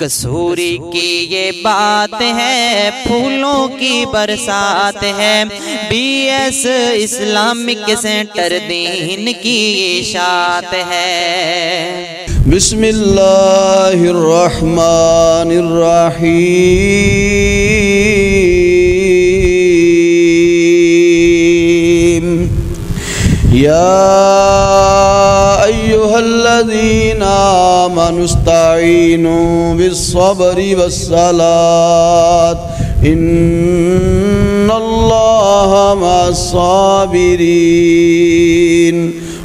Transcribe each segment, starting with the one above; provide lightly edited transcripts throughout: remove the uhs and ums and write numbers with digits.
کسوری کی یہ بات ہے، پھولوں کی برسات ہے، بی ایس اسلامک سینٹر دین کی اشاعت ہے۔ بسم اللہ الرحمن الرحیم۔ یا ایھا الذین آمنوا استعینوا بالصبر والصلاۃ ان اللہ مع الصابرین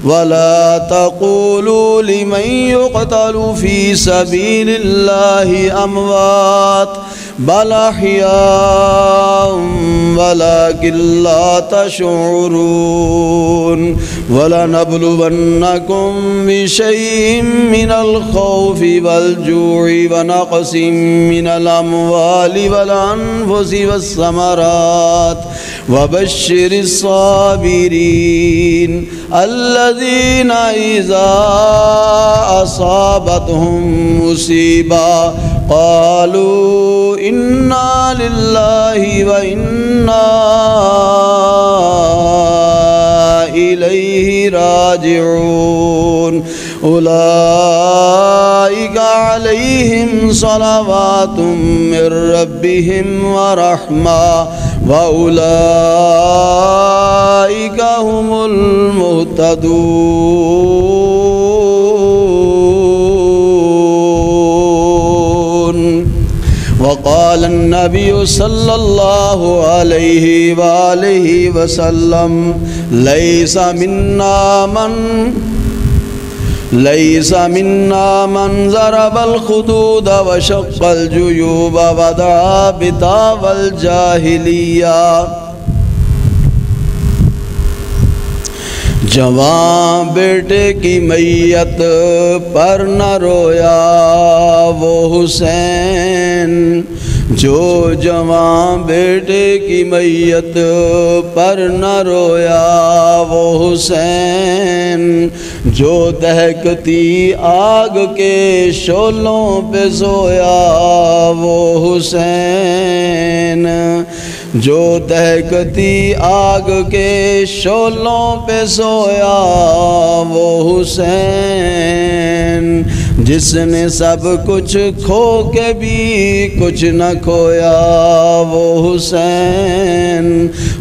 ولا تقولوا لمن يقتل في سبيل الله أموات بل أحياء ولكن لا تشعرون ولنبلونكم بشيء من الخوف والجوع ونقص من الأموال والأنفس والثمرات وبشر الصابرين الذين إذا أصابتهم مصيبة قالوا إنا لله وإنا إليه راجعون أولئك عليهم صلوات من ربهم ورحمة وأولئك هم المهتدون۔ وقال النبي صلى الله عليه وآله وسلم ليس منا من ضرب الخدود وشق الجيوب ودعا بدعوى الجاہلیہ۔ جوان بیٹے کی میت پر نہ رویا وہ حسین، جو جوان بیٹے کی میت پر نہ رویا وہ حسین، جو دہکتی آگ کے شعلوں پہ سویا وہ حسین، جو دہکتی آگ کے شعلوں پہ سویا وہ حسین، جس نے سب کچھ کھو کے بھی کچھ نہ کھویا وہ حسین۔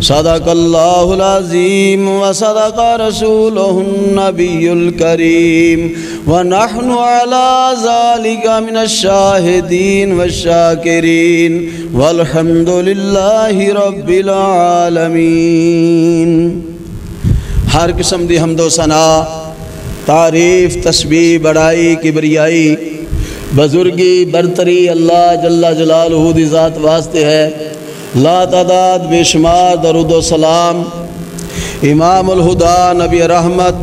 صدق اللہ العظیم وصدق رسولہ النبی الکریم ونحن علی ذلک من الشاہدین والشاکرین والحمد للہ رب العالمین۔ ہر قسم دی حمد و ثنا، تعریف، تسبیح، بڑائی، کبریائی، بزرگی، برتری اللہ جل جلالہ دی ذات واسطے ہے۔ لا تعداد بے شمار درود و سلام امام الہدا، نبی رحمت،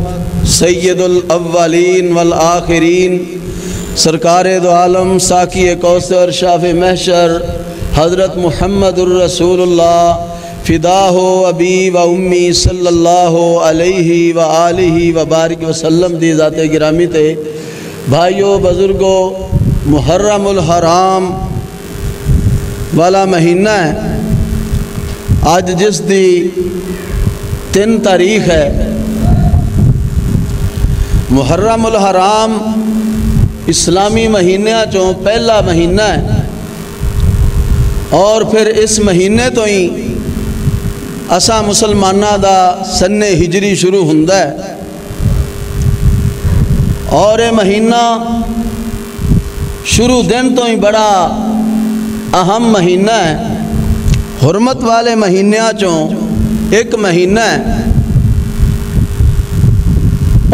سید الاولین والآخرین، سرکار دو عالم، ساقی کوثر، شافع محشر، حضرت محمد الرسول اللہ، فداہ ابی و امی صلی اللہ علیہ وآلہ وبارک وسلم دی ذات گرامی تے۔ بھائیو، بزرگو، محرم الحرام والا مہینہ ہے آج، جس دی 3 تاریخ ہے۔ محرم الحرام اسلامی مہینہ چوں پہلا مہینہ ہے، اور پھر اس مہینے تو ہی اساں مسلمانہ دا سن ہجری شروع ہوندا ہے، اور یہ مہینہ شروع دن تو ہی بڑا اہم مہینہ ہے، حرمت والے مہینیاں چوں ایک مہینہ ہے،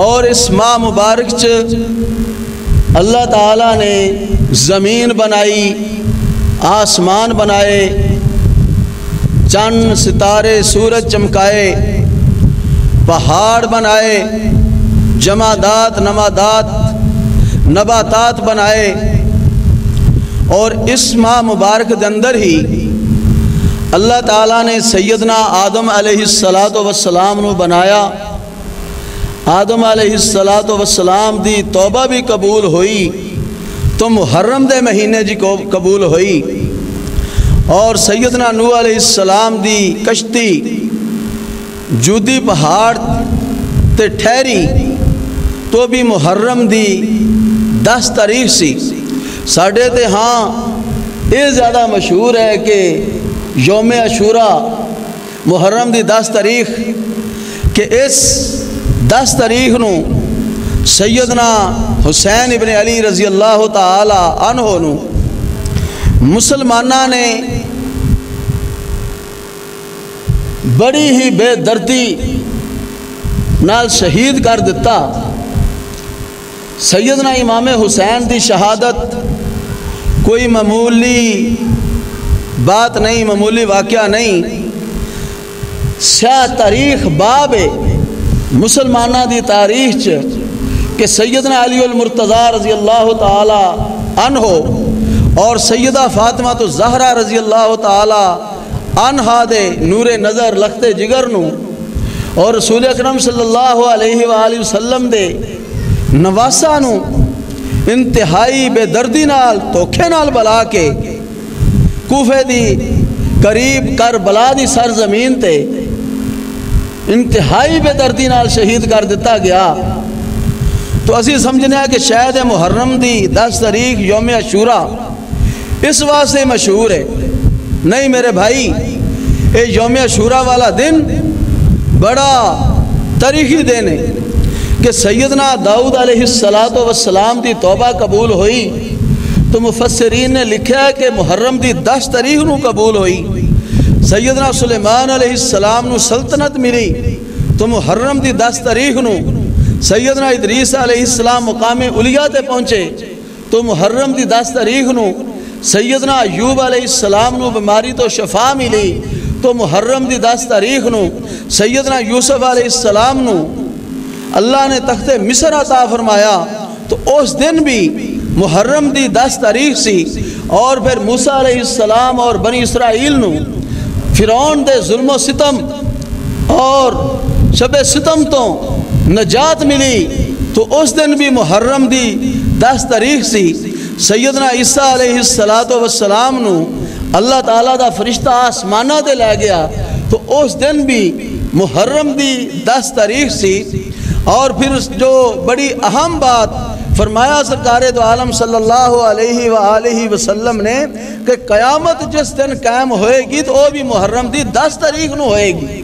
اور اس ماہ مبارک چ اللہ تعالیٰ نے زمین بنائی، آسمان بنائے، چند ستارے سورج چمکائے، پہاڑ بنائے، جمادات نمادات نباتات بنائے، اور اس ماہ مبارک کے اندر ہی اللہ تعالیٰ نے سیدنا آدم علیہ السلام نو بنایا۔ آدم علیہ السلام دی توبہ بھی قبول ہوئی، تو محرم دے مہینے جی کو قبول ہوئی، اور سیدنا نوح علیہ السلام دی کشتی جودی پہاڑ تے ٹھہری تو بھی محرم دی 10 تاریخ سی۔ ساڑھے تے ہاں یہ زیادہ مشہور ہے کہ یوم عاشورہ محرم دی 10 تاریخ، کہ اس 10 تاریخ نو سیدنا حسین ابن علی رضی اللہ تعالی عنہ نو مسلمانہ نے بڑی ہی بے دردی نال شہید کر دیتا۔ سیدنا امام حسین دی شہادت کوئی معمولی بات نہیں، معمولی واقعہ نہیں، سیاہ تاریخ باب مسلمانہ دی تاریخ چ کہ سیدنا علی المرتضی رضی اللہ تعالی عنہ اور سیدہ فاطمہ تو زہرا رضی اللہ تعالی عنہا دے نور نظر لختے جگر نو اور رسول اکرم صلی اللہ علیہ وآلہ وسلم دے نواسا نو انتہائی بے دردی نال توکھے نال بلا کے کوفے دی قریب کربلا دی سرزمین تے انتہائی بے دردی نال شہید کر دیتا گیا۔ تو اسی سمجھنے ہیں کہ شاید محرم دی 10 تاریخ یوم عاشورہ اس واسطے مشہور ہے، نہیں میرے بھائی، یہ یوم عاشورہ والا دن بڑا تاریخی دن ہے کہ سیدنا داؤد علیہ السلام دی توبہ قبول ہوئی، تو مفسرین نے لکھا ہے کہ محرم دی 10 تاریخ نو قبول ہوئی۔ سیدنا سلیمان علیہ السلام نو سلطنت ملی تو محرم دی 10 تاریخ نو سیدنا ادریس علیہ السلام مقام علیہ تے پہنچے تو محرم دی 10 تاریخ نو سیدنا ایوب علیہ السلام نو بیماری تو شفا ملی تو محرم دی 10 تاریخ نو سیدنا یوسف علیہ السلام نو اللہ نے تخت مصر عطا فرمایا، تو اس دن بھی محرم دی 10 تاریخ سی۔ اور پھر موسیٰ علیہ السلام اور بنی اسرائیل نو فرعون دے ظلم و ستم اور شب ستم تو نجات ملی، تو اس دن بھی محرم دی 10 تاریخ سی۔ سیدنا عیسیٰ علیہ السلام نو اللہ تعالیٰ دا فرشتہ آسمانہ دے لے گیا، تو اس دن بھی محرم دی 10 تاریخ سی۔ اور پھر جو بڑی اہم بات فرمایا سرکار دو عالم صلی اللہ علیہ وآلہ وسلم نے کہ قیامت جس دن قائم ہوئے گی تو وہ بھی محرم دی 10 تاریخ نو ہوئے گی،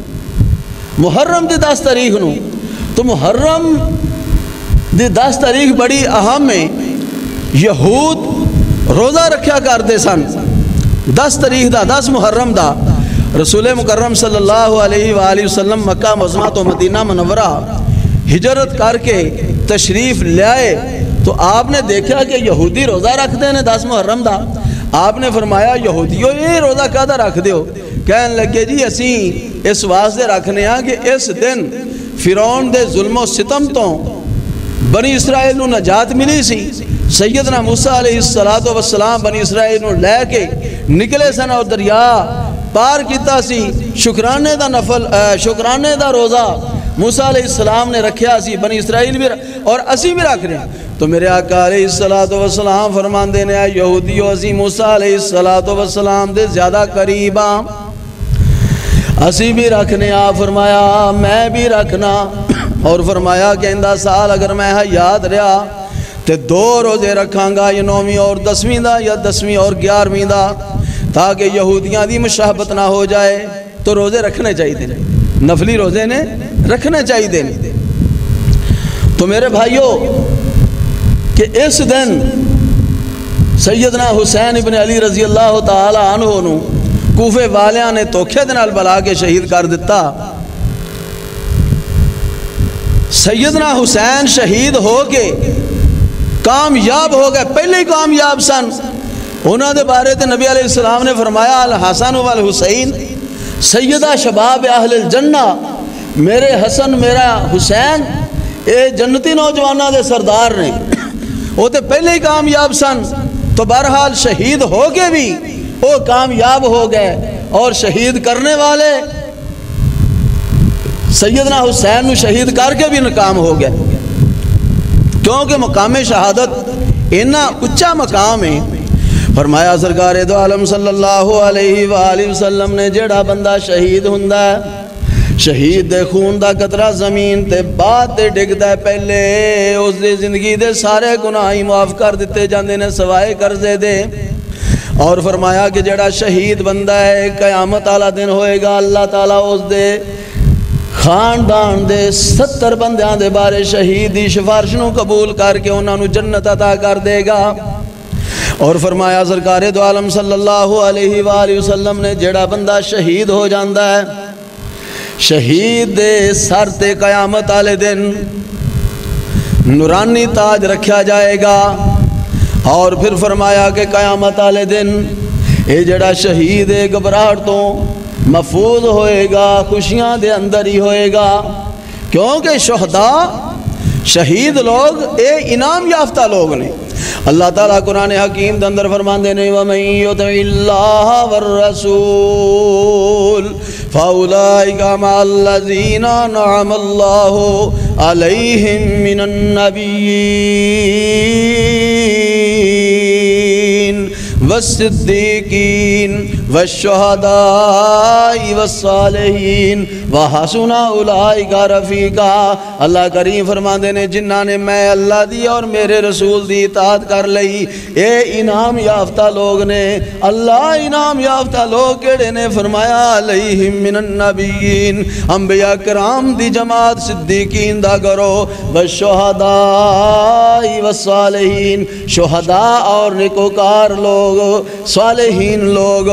محرم دی 10 تاریخ نو۔ تو محرم دی 10 تاریخ بڑی اہم ہے۔ یہود روزہ رکھیا کرتے سن 10 تاریخ دا، 10 محرم دا۔ رسول مکرم صلی اللہ علیہ وآلہ وسلم مکہ معظمہ تو مدینہ منورہ ہجرت کر کے تشریف لے آئے تو آپ نے دیکھا کہ یہودی روزہ رکھتے ہیں 10 محرم دا۔ آپ نے فرمایا یہودیو یہ روزہ کہاں رکھ دیو؟ کہنے لگے جی اسی اس واسطے رکھنے ہیں کہ اس دن فرعون دے ظلم و ستم تو بنی اسرائیل نو نجات ملی سی۔ سیدنا موسیٰ علیہ السلام بنی اسرائیل نو لے کے نکلے سن اور دریا پار کیتا سی، شکرانے دا نفل شکرانے دا روزہ موسیٰ علیہ السلام نے رکھیا سی، بنی اسرائیل بھی اور اسی بھی رکھ رہے ہیں۔ تو میرے آقا علیہ السلام فرمان دینے آئے یہودیو اسی موسیٰ علیہ السلام دے زیادہ قریبا اسی بھی رکھنے آ، فرمایا میں بھی رکھنا، اور فرمایا کہ اندہ سال اگر میں یاد رہا تے 2 روزے رکھاں گا، یا 9ویں اور 10ویں دا یا 10ویں اور 11ویں دا، تاکہ یہودیاں دی مشابہت نہ ہو جائے۔ تو روزے رکھنے چاہیے تھے، نفلی روزے نے رکھنے چاہیے تھے۔ تو میرے بھائیوں کہ اس دن سیدنا حسین ابن علی رضی اللہ تعالی عنہ نو کوفے والیاں نے توکھے دنال بلا کے شہید کر دیتا۔ سیدنا حسین شہید ہو کے کامیاب ہو گئے، پہلے ہی کامیاب سن۔ انہوں نے بارے تے نبی علیہ السلام نے فرمایا الحسن والحسین سیدہ شباب اہل الجنہ، میرے حسن میرا حسین اے جنتی نوجوانہ دے سردار نے، وہ تے پہلے ہی کامیاب سن۔ تو بہرحال شہید ہو کے بھی وہ کامیاب ہو گئے، اور شہید کرنے والے سیدنا حسین نو شہید کر کے بھی ناکام ہو گئے، کیونکہ مقام شہادت اینا اچھا مقام ہے۔ فرمایا سرکار دو عالم صلی اللہ علیہ وآلہ وسلم نے جڑا بندہ شہید ہوندا ہے، شہید دے خون دا قطرہ زمین تے بعد تے ڈگدا ہے، پہلے اس دی زندگی دے سارے گناہ ہی معاف کر دیتے جاندے نے سوائے قرضے دے۔ اور فرمایا کہ جڑا شہید بندہ ہے قیامت والا دن ہوئے گا، اللہ تعالیٰ اس دے خاندان دے 70 بندیاں دے بارے شہید دی سفارش نو قبول کر کے انہاں نو جنت عطا کر دے گا۔ اور فرمایا سرکار دو عالم صلی اللہ علیہ وآلہ وسلم نے جڑا بندہ شہید ہو جاندہ ہے، شہید دے سر تے قیامت والے دن نورانی تاج رکھا جائے گا۔ اور پھر فرمایا کہ قیامت والے دن اے جڑا شہید ہے گھبراہٹ تو محفوظ ہوئے گا، خوشیاں دے اندر ہی ہوئے گا، کیونکہ شہداء شہید لوگ اے انعام یافتہ لوگ نے۔ اللہ تعالیٰ قرآن حکیم دے اندر فرماندے نے وَمَن يُطِعِ اللَّهَ وَالرَّسُولَ فَأُولَئِكَ مَعَ الَّذِينَ أَنْعَمَ اللَّهُ عَلَيْهِم مِّنَ النَّبِيِّينَ والصدیقین والشہداء والصالحین وحسن اولئک رفیقا۔ اللہ کریم فرماندے نے جنہاں نے میں اللہ دی اور میرے رسول دی اطاعت کر لئی اے انعام یافتہ لوگ نے۔ اللہ انعام یافتہ لوگ کیڑے نے؟ فرمایا علیہم من النبیین، انبیاء کرام دی جماعت، صدیقین دا گروہ، والشہداء والصالحین، شہداء اور نیکوکار لوگ، صالحین لوگ۔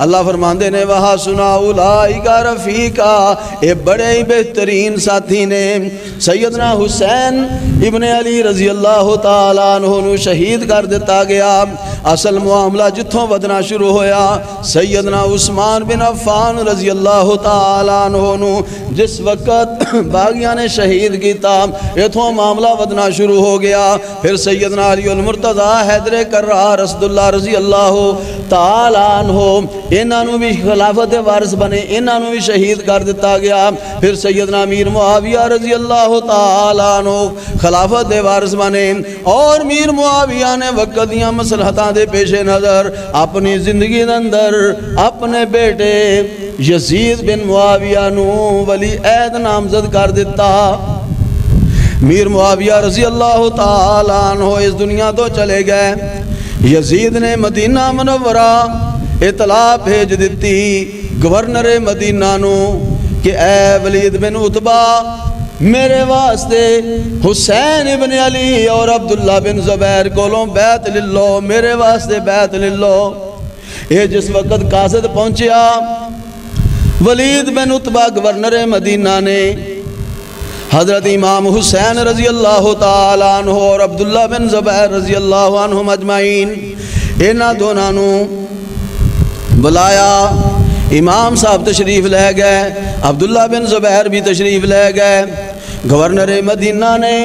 اللہ فرماندے نے وَحَسُنَ أُولَئِكَ رَفِيقًا، اے بڑے ہی بہترین ساتھی نے۔ سیدنا حسین ابن علی رضی اللہ تعالیٰ عنہ نو شہید کر دیتا گیا۔ اصل معاملہ جتھوں ودنا شروع ہویا، سیدنا عثمان بن عفان رضی اللہ تعالیٰ عنہ نو جس وقت باغیاں نے شہید کیتا، اتھوں معاملہ ودنا شروع ہو گیا۔ پھر سیدنا علی المرتضیٰ حیدر کرار اسد اللہ رضی اللہ تعالیٰ عنہ انہاں نو بھی خلافت وارث بنے، انہاں نو بھی شہید کر دیتا گیا۔ پھر سیدنا میر معاویہ رضی اللہ تعالیٰ عنہ خلافت وارث بنے، اور میر معاویہ نے وقت دیاں مصلحتاں دے پیش نظر اپنی زندگی دے اندر اپنے بیٹے یزید بن معاویہ نو ولی عہد نامزد کر دیتا۔ میر معاویہ رضی اللہ تعالیٰ عنہ اس دنیا تو چلے گئے۔ یزید نے مدینہ منورہ اطلاع بھیج دیتی گورنر مدینہ نو کہ اے ولید بن عتبہ، میرے واسطے حسین ابن علی اور عبداللہ بن زبیر کولوں بیعت لے لو، میرے واسطے بیعت لے لو۔ یہ جس وقت قاصد پہنچیا، ولید بن عتبہ گورنر مدینہ نے حضرت امام حسین رضی اللہ تعالیٰ عنہ اور عبداللہ بن زبیر رضی اللہ عنہ مجمعین انہاں دونوں نو بلایا۔ امام صاحب تشریف لے گئے، عبداللہ بن زبیر بھی تشریف لے گئے۔ گورنر مدینہ نے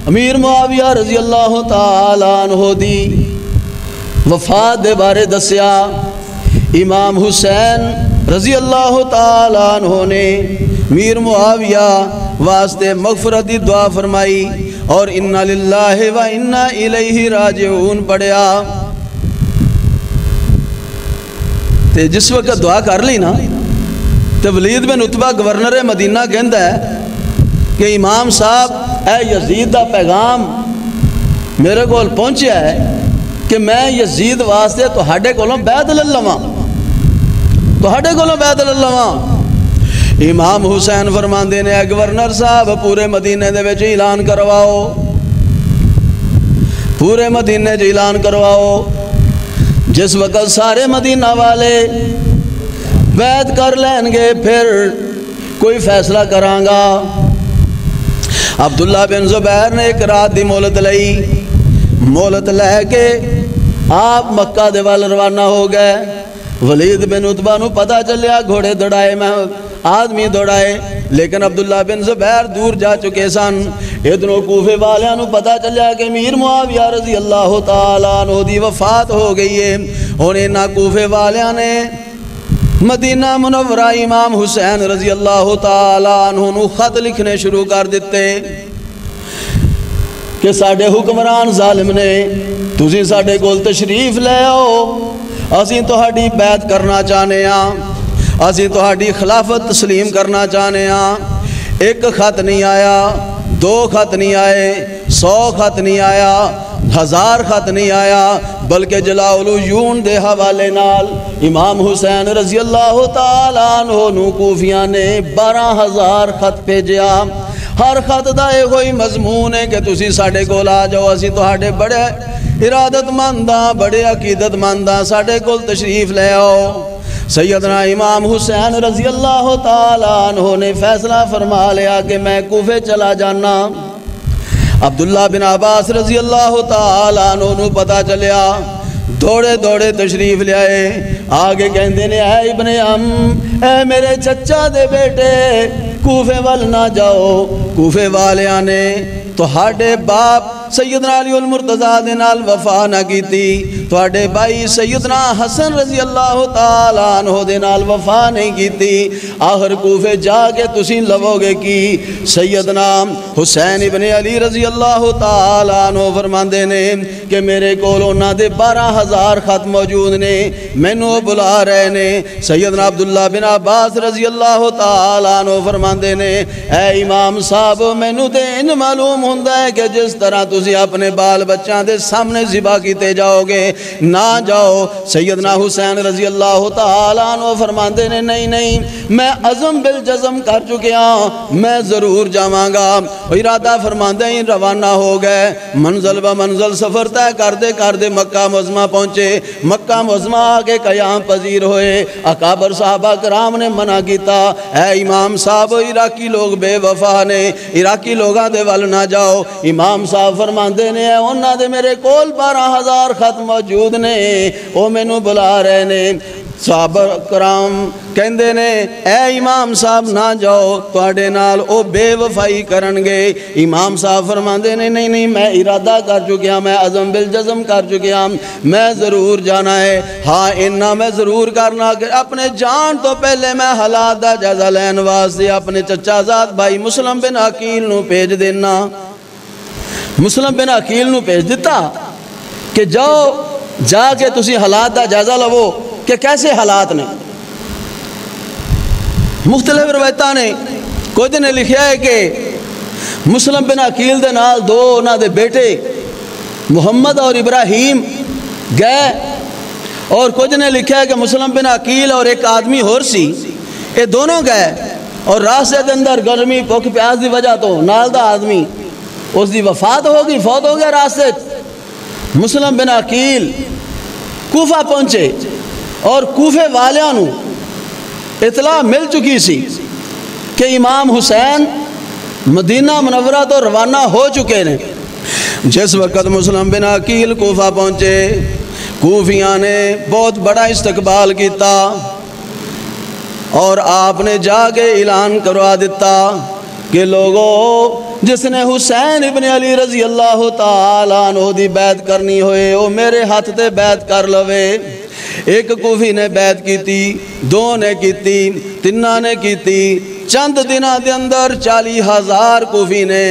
امیر معاویہ رضی اللہ تعالیٰ عنہ دی وفات دے بارے دسیا۔ امام حسین رضی اللہ تعالیٰ عنہ نے میر معاویہ واسطے مغفرتی دعا فرمائی اور اِنَّا لِلَّهِ وَإِنَّا إِلَيْهِ راجعون پڑھیا۔ تے جس وقت دعا کر لی نا، تے ولید بن عتبہ گورنر مدینہ کہندا ہے کہ امام صاحب اے یزید دا پیغام میرے کول پہنچیا ہے کہ میں یزید واسطے تہاڈے کولوں بیعت لے لواں، تہاڈے کولوں بیعت لے لواں۔ امام حسین فرماندے نے اے گورنر صاحب پورے مدینے دے وچ اعلان کرواؤ، پورے مدینے وچ اعلان کرواؤ۔ جس وقت سارے مدینہ والے بیعت کر لین گے پھر کوئی فیصلہ کران گا۔ عبداللہ بن زبیر نے ایک رات دی مہلت لئی، مہلت لے کے آپ مکہ دے وال روانہ ہو گئے۔ ولید بن عتبہ نو پتہ چلیا گھوڑے دوڑائے میں آدمی دوڑائے، لیکن عبداللہ بن زبیر دور جا چکے سن۔ ادھروں کوفے والیاں نو پتہ چلیا کہ میر معاویہ رضی اللہ تعالیٰ عنہ دی وفات ہو گئی ہے۔ انہیں نہ کوفے والیاں نے مدینہ منورہ امام حسین رضی اللہ تعالیٰ عنہ نو خط لکھنے شروع کر دیتے۔ کہ ساڈے حکمران ظالم نے تسی ساڈے کول تشریف لے آؤ، اسی تہاڈی بیعت کرنا چاہنے ہاں، اسی تہاڈی خلافت تسلیم کرنا چاہنے ہاں۔ ایک خط نہیں آیا، 2 خط نہیں آئے، 100 خط نہیں آیا، 1000 خط نہیں آیا، بلکہ جلاء العیون دے حوالے نال امام حسین رضی اللہ تعالیٰ عنہ نو کوفیاں نے 12000 خط بھیجیا۔ ہر خط دا یہ کوئی مضمون ہے کہ تسی ساڈے کول آ جاؤ، اسی تہاڈے بڑے ارادت منداں، بڑے عقیدت منداں، ساڈے کول تشریف لے آؤ۔ سیدنا امام حسین رضی اللہ تعالیٰ عنہ نے فیصلہ فرما لیا کہ میں کوفے چلا جانا۔ عبداللہ بن عباس رضی اللہ تعالیٰ عنہ نو پتہ چلیا، دوڑے دوڑے تشریف لے آئے، آگے کہندے نے اے ابن اے میرے چچا دے بیٹے، کوفے وال نہ جاؤ، کوفے والیاں نے تہاڈے باپ سیدنا علی المرتضیٰ دے نال وفا نہ کیتی، تہاڈے بھائی سیدنا حسن رضی اللہ تعالیٰ عنہ دے نال وفا نہیں کیتی، آخر کوفے جا کے تسی لوو گے کی؟ سیدنا حسین ابن علی رضی اللہ تعالیٰ عنہ فرماندے نے کہ میرے کول انہاں دے 12000 خط موجود نے، مینوں بلا رہے نے۔ سیدنا عبداللہ بن عباس رضی اللہ تعالیٰ عنہ فرماندے نے اے امام صاحب مینوں تے ان معلوم ہوندا ہے کہ جس طرح تسی اپنے بال بچوں دے سامنے ذبح کیتے جاؤ گے نہ جاؤ۔ سیدنا حسین رضی اللہ تعالیٰ عنہ فرماندے نے نہیں میں عزم بالجزم کر چکیا، میں ضرور جاواں گا۔ ارادہ فرماندے ہی روانہ ہو گئے، منزل و منزل سفر طے کردے مکہ معظمہ پہنچے۔ مکہ معظمہ آگے قیام پذیر ہوئے، اکابر صحابہ کرام نے منع کیتا، اے امام صاحب عراقی لوگ بے وفا نے، عراقی لوگاں دے ول نہ جاؤ۔ امام صاحب فرماندے نے انہاں دے میرے کول 12000 خط موجود نے، وہ مینوں بلا رہے نے۔ صحابہ کرام کہندے نے اے امام صاحب نہ جاؤ، تواڈے نال او بے وفائی کرن گے۔ امام صاحب فرماندے نے نہیں میں ارادہ کر چکیا، میں عزم بالجزم کر چکیا، میں ضرور جانا ہے۔ ہاں انہاں میں ضرور کرنا کہ اپنے جان تو پہلے میں حالات دا جائزہ لین واسطے اپنے چچا زاد بھائی مسلم بن عقیل نو بھیج دینا۔ مسلم بن عقیل نو بھیج دیتا کہ جاؤ جا کے تسی حالات دا جائزہ لو کہ کیسے حالات نے۔ مختلف روایتاں نے کچھ نے لکھیا ہے کہ مسلم بن عقیل دے نال 2 انہاں دے بیٹے محمد اور ابراہیم گئے، اور کچھ نے لکھیا ہے کہ مسلم بن عقیل اور ایک آدمی اور سی، یہ دونوں گئے، اور راستے دے اندر گرمی بھوک پیاس دی وجہ تو نال دا آدمی اس دی وفات ہوگی، فوت ہو گیا راستے۔ مسلم بن عقیل کوفہ پہنچے اور کوفے والیاں نو اطلاع مل چکی سی کہ امام حسین مدینہ منورہ تو روانہ ہو چکے نے۔ جس وقت مسلم بن عقیل کوفہ پہنچے، کوفیاں نے بہت بڑا استقبال کیتا اور آپ نے جا کے اعلان کروا دیتا کہ لوگوں جس نے حسین ابن علی رضی اللہ تعالیٰ عنہ دی بیعت کرنی ہوئے وہ میرے ہاتھ تے بیعت کر لوے۔ ایک کوفی نے بیعت کیتی، 2 نے کیتی، 3 نے کیتی، چند دنوں دے اندر 40,000 کوفی نے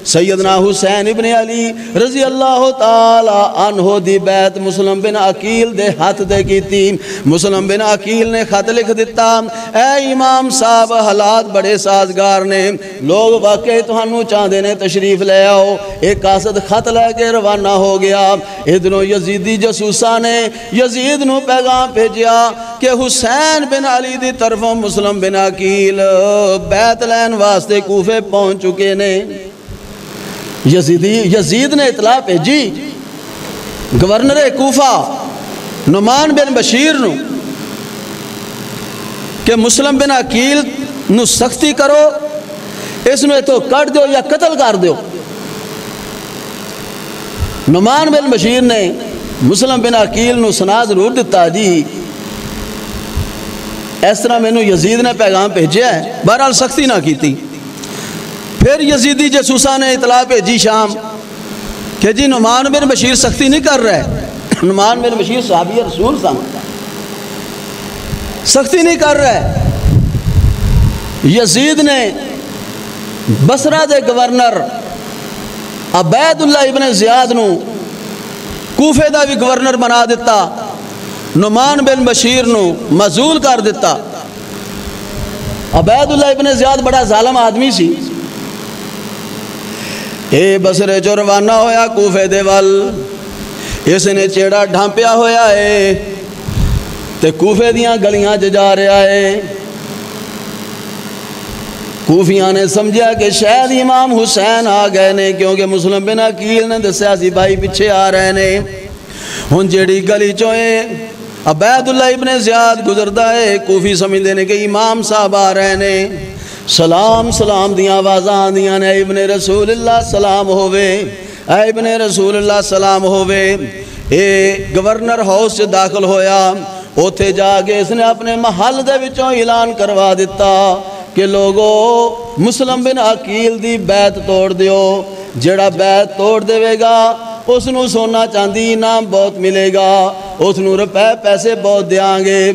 سیدنا حسین ابن علی رضی اللہ تعالی عنہ دی بیعت مسلم بن عقیل دے ہاتھ دے کیتی۔ مسلم بن عقیل نے خط لکھ دیتا، اے امام صاحب حالات بڑے سازگار نے، لوگ واقعی تہانوں چاہدے نے تشریف لے آؤ۔ ایک قاصد خط لے کے روانہ ہو گیا، ادھروں یزیدی جاسوساں نے یزید نو پیغام بھیجیا کہ حسین بن علی دی طرفوں مسلم بن عقیل بیعت لین واسطے کوفے پہنچ چکے نے۔ یزید نے اطلاع بھیجی گورنر کوفہ نعمان بن بشیر نو کہ مسلم بن عقیل نو سختی کرو، اس میں تو کٹ دیو یا قتل کر دیو۔ نعمان بن بشیر نے مسلم بن عقیل نو سنا ضرور دیتا، جی اس طرح میں نو یزید نے پیغام بھیجیا ہے، بہرحال سختی نہ کیتی۔ پھر یزیدی جاسوساں نے اطلاع بھیجی شام کہ جی نعمان بن بشیر سختی نہیں کر رہے، نعمان بن بشیر صحابی رسول سن، سختی نہیں کر رہے۔ یزید نے بصرہ دے گورنر عبید اللہ ابن زیاد نو کوفے دا بھی گورنر بنا دیتا، نعمان بن بشیر نو مزول کر دیتا۔ عبید اللہ ابن زیاد بڑا ظالم آدمی سی، اے بصرے چو روانہ ہویا کوفے دے ول، اس نے چیڑا ڈھانپیا ہویا ہے تے کوفے دیاں گلیاں جا رہا ہے۔ کوفیاں نے سمجھا کہ شاید امام حسین آ گئے نے، کیونکہ مسلم بن عقیل نے دسیا سی بھائی پیچھے آ رہے نے۔ ہن جیڑی گلی چوئے عبید اللہ ابن زیاد گزردا ہے، کوفی سمجھ دے نے کہ امام صاحب آ رہے نے۔ سلام سلام دیاں آوازاں آندیاں نے، ابن رسول اللہ سلام ہووے، اے ابن رسول اللہ سلام ہووے۔ اے گورنر ہاؤس سے داخل ہویا، اوتھے جا کے اس نے اپنے محل دے وچوں اعلان کروا دیتا کہ لوگو مسلم بن عقیل دی بیعت توڑ دیو، جڑا بیعت توڑ دے گا اس نو سونا چاندی انعام بہت ملے گا، اس نو روپے پیسے بہت دیاں گے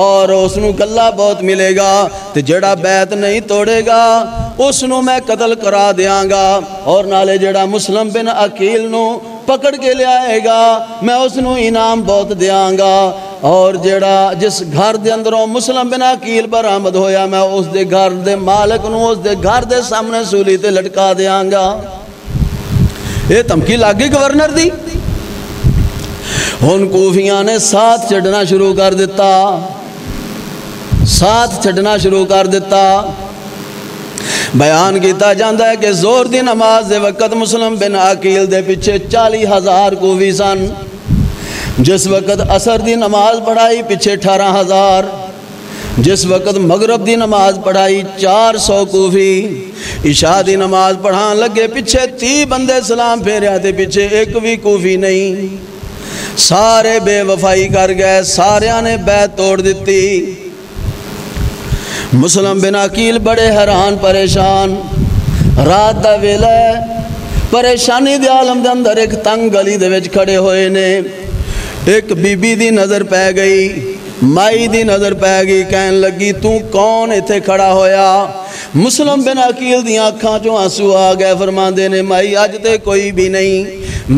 اور اس نو گلہ بہت ملے گا، تے جڑا بیعت نہیں توڑے گا اس نو میں قتل کرا دیاں گا، اور نالے جڑا مسلم بن عقیل نو پکڑ کے لے آئے گا میں اس نو انعام بہت دیاں گا، اور جڑا جس گھر دے اندروں مسلم بن عقیل برآمد ہویا میں اس دے گھر دے مالک نو اس دے گھر دے سامنے سولی تے لٹکا دیاں گا۔ یہ دھمکی لگ گئی گورنر دی۔ ہن کوفیاں نے ساتھ چھڈنا شروع کر دیتا، ساتھ چھڈنا شروع کر دیتا۔ بیان کیتا جاندہ ہے کہ زور دی نماز دے وقت مسلم بن عقیل دے پیچھے 40,000 کوفی سن، جس وقت عصر دی نماز پڑھائی پیچھے 18,000، جس وقت مغرب دی نماز پڑھائی 400 کوفی، عشاء دی نماز پڑھان لگے پیچھے 30 بندے سلام پھیرے آتے، پیچھے ایک بھی کوفی نہیں، سارے بے وفائی کر گئے، ساریاں نے بیعت توڑ دیتی۔ مسلم بن عقیل بڑے حیران پریشان، رات دا ویلا ہے، پریشانی دی عالم دے اندر ایک تنگ گلی دے وچ کھڑے ہوئے نے۔ ایک بی بی دی نظر پہ گئی، مائی دی نظر پہ گئی، کہن لگی تو کون ایتھے کھڑا ہویا؟ مسلم بن عقیل دی آنکھاں چوں آنسو آ گئے، فرماندے نے مائی اج تے کوئی بھی نہیں،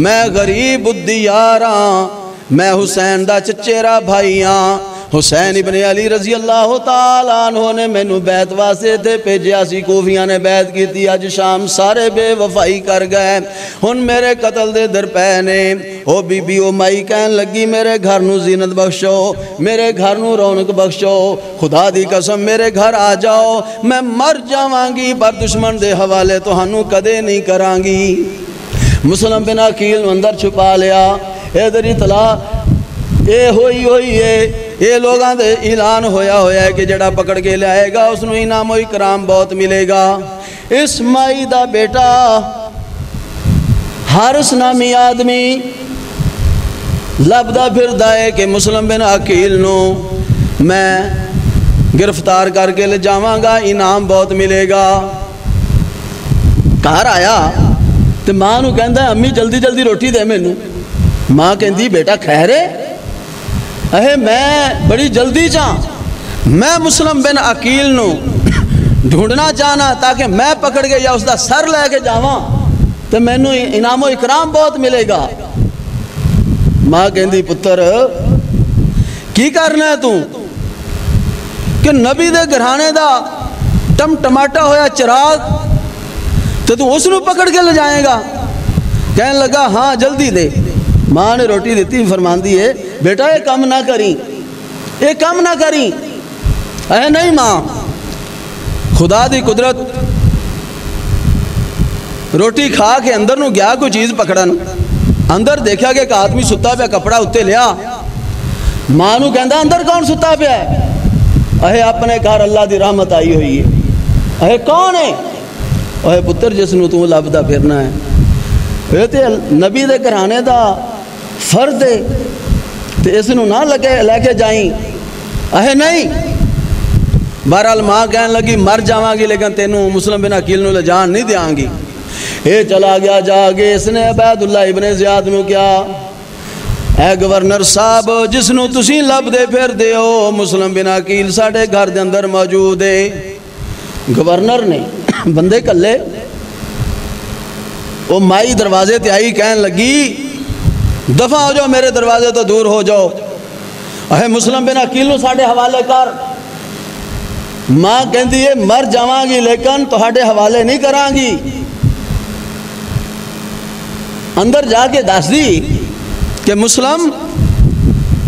میں غریب الدیار ہاں، میں حسین دا چچیرا بھائی ہاں، حسین ابن علی رضی اللہ تعالیٰ عنہ نے مینوں بیعت واسطے تے بھیجیا سی، کوفیاں نے بیعت کیتی، اج شام سارے بے وفائی کر گئے، ہن میرے قتل دے در پے نے۔ او بی بی او مائی کہن لگی میرے گھر نو زینت بخشو، میرے گھر نو رونق بخشو، خدا دی قسم میرے گھر آ جاؤ، میں مر جاواں گی پر دشمن دے حوالے تہانوں کدے نہیں کراں گی۔ مسلم بن عقیل نو اندر چھپا لیا، ادھر اطلاع اے ہوئی ہے، یہ لوگاں دے اعلان ہویا ہے کہ جڑا پکڑ کے لے آئے گا اس نو انعام و اکرام بہت ملے گا۔ اس مائی دا بیٹا حارث نامی آدمی لبدا پھردا ہے کہ مسلم بن عقیل نو میں گرفتار کر کے لے جاواں گا، انعام بہت ملے گا۔ گھر آیا تے ماں نو کہندا ہے امی جلدی جلدی روٹی دے مینوں۔ ماں کہندی بیٹا خیر ہے؟ اے میں بڑی جلدی چاں، میں مسلم بن عقیل نو ڈھونڈنا چاہنا تاکہ میں پکڑ کے یا اس دا سر لے کے جاواں تو مینوں انعام و اکرام بہت ملے گا۔ ماں کہندی پتر کی کرنا ہے تو کہ نبی دے گھرانے دا ٹماٹا ہویا چراغ تو اس نو پکڑ کے لے جائے گا؟ کہنے لگا ہاں جلدی دے۔ ماں نے روٹی دیتی، فرماندی ہے بیٹا یہ کم نہ کریں، یہ کم نہ کریں۔ اے نہیں ماں، خدا دی قدرت، روٹی کھا کے اندر نو گیا کوئی چیز پکڑن، اندر دیکھا کہ ایک آدمی ستا پیا، کپڑا اتے لیا، ماں نو کہندا اندر کون ستا پیا ہے؟ اے اپنے گھر اللہ دی رحمت آئی ہوئی ہے۔ اے کون ہے؟ اے پتر جس نو تو لبدا پھرنا ہے، اے تے نبی دے گھرانے دا فرد ہے تے اس نو نہ لے کے جائیں۔ اے نہیں، بہرحال ماں کہنے لگی مر جاواں گی لیکن تینوں مسلم بن عقیل نو لے جان نہیں دیاں گی۔ اے چلا گیا جا کے اس نے عبید اللہ ابن زیاد نو کیا، اے گورنر صاحب جس نو تسی لب دے پھر دے ہو مسلم بن عقیل ساڑھے گھر دے اندر موجود ہے۔ گورنر نے بندے کلے وہ مائی دروازے تے آئی کہن لگی دفع ہو جاؤ میرے دروازے تو دور ہو جاؤ، اے مسلم بن عقیل نو ساڈے حوالے کر۔ ماں کہندی ہے مر جاواں گی لیکن تہاڈے حوالے نہیں کراں گی۔ اندر جا کے دس دی کہ مسلم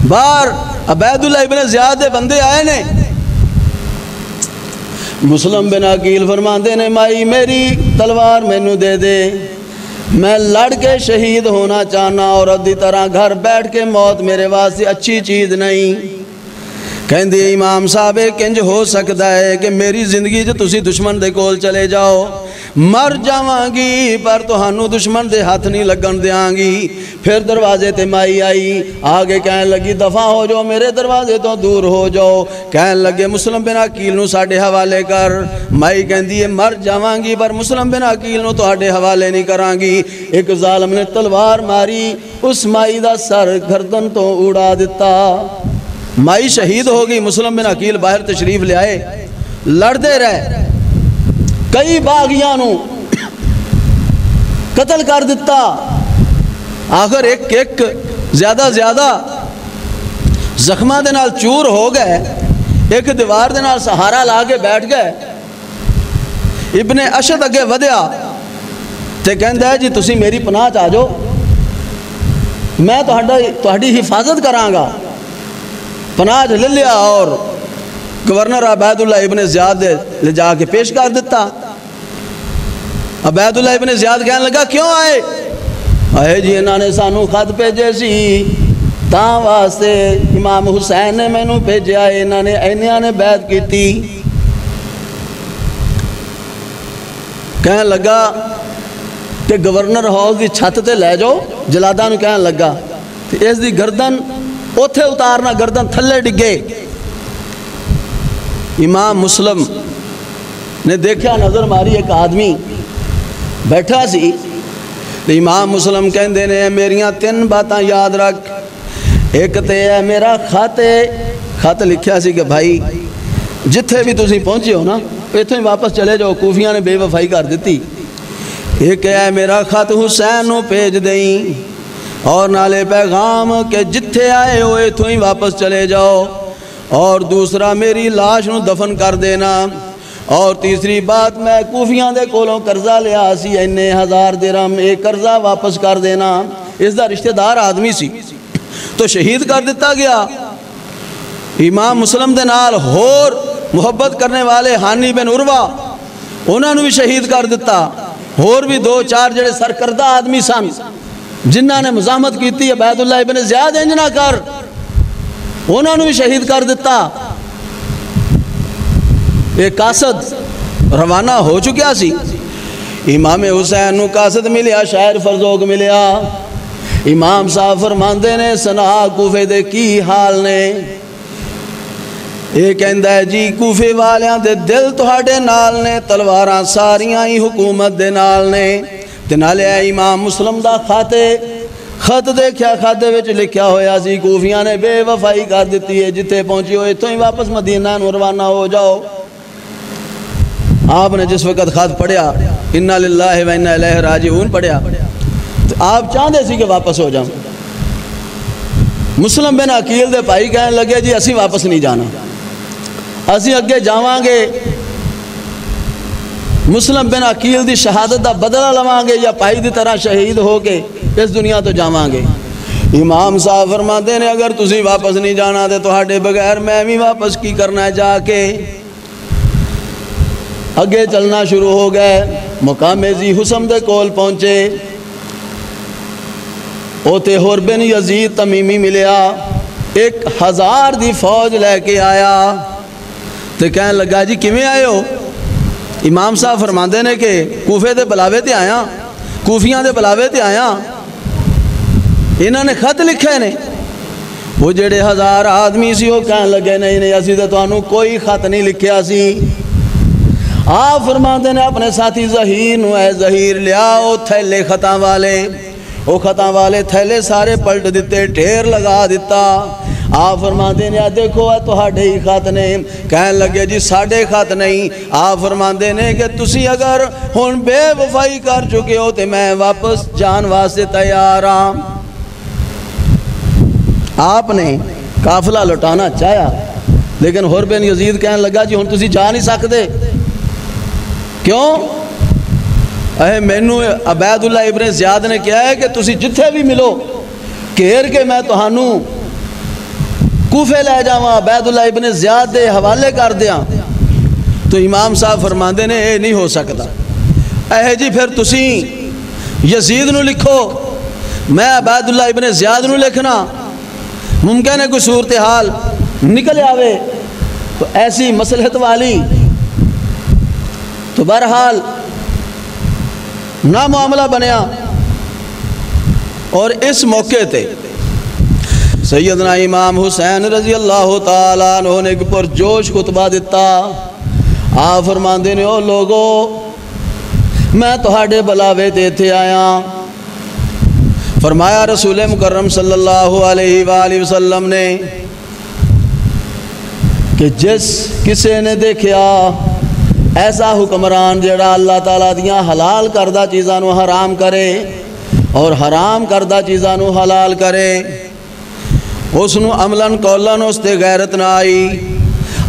باہر عبید اللہ ابن زیاد دے بندے آئے نے۔ مسلم بن عقیل فرماندے نے مائی میری تلوار مینوں دے دے، میں لڑ کے شہید ہونا چاہنا، عورت دی طرح گھر بیٹھ کے موت میرے واسطے اچھی چیز نہیں۔ کہندی امام صاحب کنج ہو سکتا ہے کہ میری زندگی جو تسی دشمن دے کول چلے جاؤ، مر جاواں گی پر تہانوں دشمن دے ہاتھ نہیں لگن دیاں گی۔ پھر دروازے تے مائی آئی، آگے کہنے لگی دفع ہو جاؤ میرے دروازے تو دور ہو جاؤ۔ کہنے لگے مسلم بن عقیل نو ساڈے حوالے کر۔ مائی کہندی ہے مر جاواں گی پر مسلم بن عقیل نو تہاڈے حوالے نہیں کراں گی۔ ایک ظالم نے تلوار ماری، اس مائی دا سر گردن تو اڑا دیتا۔ مائی شہید ہو گئی، مسلم بن عقیل باہر تشریف لے آئے، لڑتے رہے، کئی باغیاں نو قتل کر دیتا۔ آخر ایک زیادہ زخمہ دے نال چور ہو گئے، ایک دیوار دے نال سہارا لا کے بیٹھ گئے۔ ابن اشد اگے ودیا تے کہندا ہے جی تسی میری پناہ چ آ جاؤ، میں تہاڈی حفاظت کراں گا۔ پناہ لے لیا اور گورنر عبید اللہ ابن زیاد لے جا کے پیش کر دیتا۔ عبید اللہ ابن زیاد کہنے لگا کیوں آئے؟ آئے جی انہوں نے سانو خط بھیجے سی تاں واسطے امام حسین نے مینوں بھیجیا، انہوں نے بیعت کیتی۔ کہنے لگا کہ گورنر ہاؤس دی چھت تے لے جاؤ، جلادہ نو کہنے لگا اس دی گردن اوتھے اتارنا، گردن تھلے ڈگے۔ امام مسلم نے دیکھا، نظر ماری، ایک آدمی بیٹھا سی۔ امام مسلم کہندے نے میریاں 3 باتاں یاد رکھ، ایک تے ہے میرا خط لکھیا سی کہ بھائی جتھے بھی تسی پہنچے ہو نا ایتھوں ہی واپس چلے جاؤ، کوفیاں نے بے وفائی کر دیتی۔ ایک ہے میرا خط حسین نو بھیج دیں اور نالے پیغام کہ جتھے آئے ہو ایتھوں ہی واپس چلے جاؤ، اور دوسرا میری لاش نو دفن کر دینا، اور تیسری بات میں کوفیاں دے کولوں قرضہ لیا سی 1000 درہم، ایک قرضہ واپس کر دینا۔ اس دا رشتہ دار آدمی سی تو شہید کر دیتا گیا۔ امام مسلم دے نال ہور محبت کرنے والے ہانی بن عروہ انہوں نے بھی شہید کر دیتا، اور بھی 2-4 جڑے سرکردہ آدمی سن جنہاں نے مزاحمت کیتی عبید اللہ ابن زیاد انج نہ کر، انہوں نے بھی شہید کر دیتا۔ ایک قاصد روانہ ہو چکیا سی، امام حسین نو قاصد ملیا، شاعر فرزوق ملیا۔ امام صاحب فرماندے نے سنا کوفے دے کی حال نے؟ یہ کہندا ہے جی کوفے والیاں دے دل تہاڈے نال نے، تلواراں ساریاں ہی حکومت دے نال نے۔ تے نالے امام مسلم دا خط دیکھیا، خط وچ لکھیا ہویا سی کوفیاں نے بے وفائی کر دیتی ہے، جتھے پہنچی ہوئے تو ہی واپس مدینہ نو روانہ ہو جاؤ۔ آپ نے جس وقت خط پڑھیا انا للہ و انا الیہ راجعون پڑھیا تو آپ چاہتے سی کہ واپس ہو جاؤں۔ مسلم بن عقیل دے بھائی کہنے لگے جی اسی واپس نہیں جانا، اسی اگے جاواں گے، مسلم بن عقیل دی شہادت دا بدلہ لواں گے یا بھائی دی طرح شہید ہو کے اس دنیا تو جاواں گے۔ امام صاحب فرماتے ہیں اگر تسی واپس نہیں جانا تے تہاڈے بغیر میں بھی واپس کی کرنا ہے۔ جا کے اگے چلنا شروع ہو گئے، مقام ذی حسم دے کول پہنچے، اوتے ہور بن یزید تمیمی ملیا، 1000 دی فوج لے کے آیا تے کہنے لگا جی کیویں آئے ہو؟ امام صاحب فرماندے نے کہ کوفے دے بلاوے تے آیا، کوفیاں دے بلاوے تے آیا، انہوں نے خط لکھے نے۔ وہ جڑے 1000 آدمی سی وہ کہنے لگے نہیں اسی تے تانوں کوئی خط نہیں لکھیا سی۔ آپ فرماندے نے اپنے ساتھی ظہیر نو، اے ظہیر لیا او تھیلے خطاں والے، وہ خطاں والے تھیلے سارے پلٹ دیتے، ڈھیر لگا دیتا۔ آپ فرماندے نے دیکھو تہاڈے ہی خط نے. کہن لگے جی ساڈے خط نہیں. آپ فرماندے نے کہ تسی اگر ہن بے وفائی کر چکے ہو تے میں واپس جان واسطے تیار ہاں. آپ نے قافلہ لٹانا چاہیا لیکن حر بن یزید کہنے لگا جی ہن تسی جا نہیں سکتے. کیوں؟ مینوں عبید اللہ ابن زیاد نے کہا ہے کہ تسی جتھے بھی ملو گھیر کے میں تہانوں کوفے لے جاواں عبید اللہ ابن زیاد دے حوالے کر دیاں. تو امام صاحب فرماندے نے اے نہیں ہو سکتا. جی پھر تسی یزید نو لکھو, میں عبید اللہ ابن زیاد نو لکھنا. ممکن ہے کوئی صورتحال نکل آوے تو ایسی مصلحت والی. تو بہرحال نہ معاملہ بنیا. اور اس موقع تے سیدنا امام حسین رضی اللہ تعالیٰ عنہ نے ایک پرجوش خطبہ دیتا. آپ فرماندے نے او لوگو میں تہاڈے بلاوے تے ایتھے آیا. فرمایا رسول مکرم صلی اللہ علیہ وآلہ وسلم نے کہ جس کسے نے دیکھیا ایسا حکمران جڑا اللہ تعالیٰ دیاں حلال کردہ چیزاں نو حرام کرے اور حرام کردہ چیزاں نو حلال کرے, اس نو عملاً قولاً اس تے غیرت نہ آئی.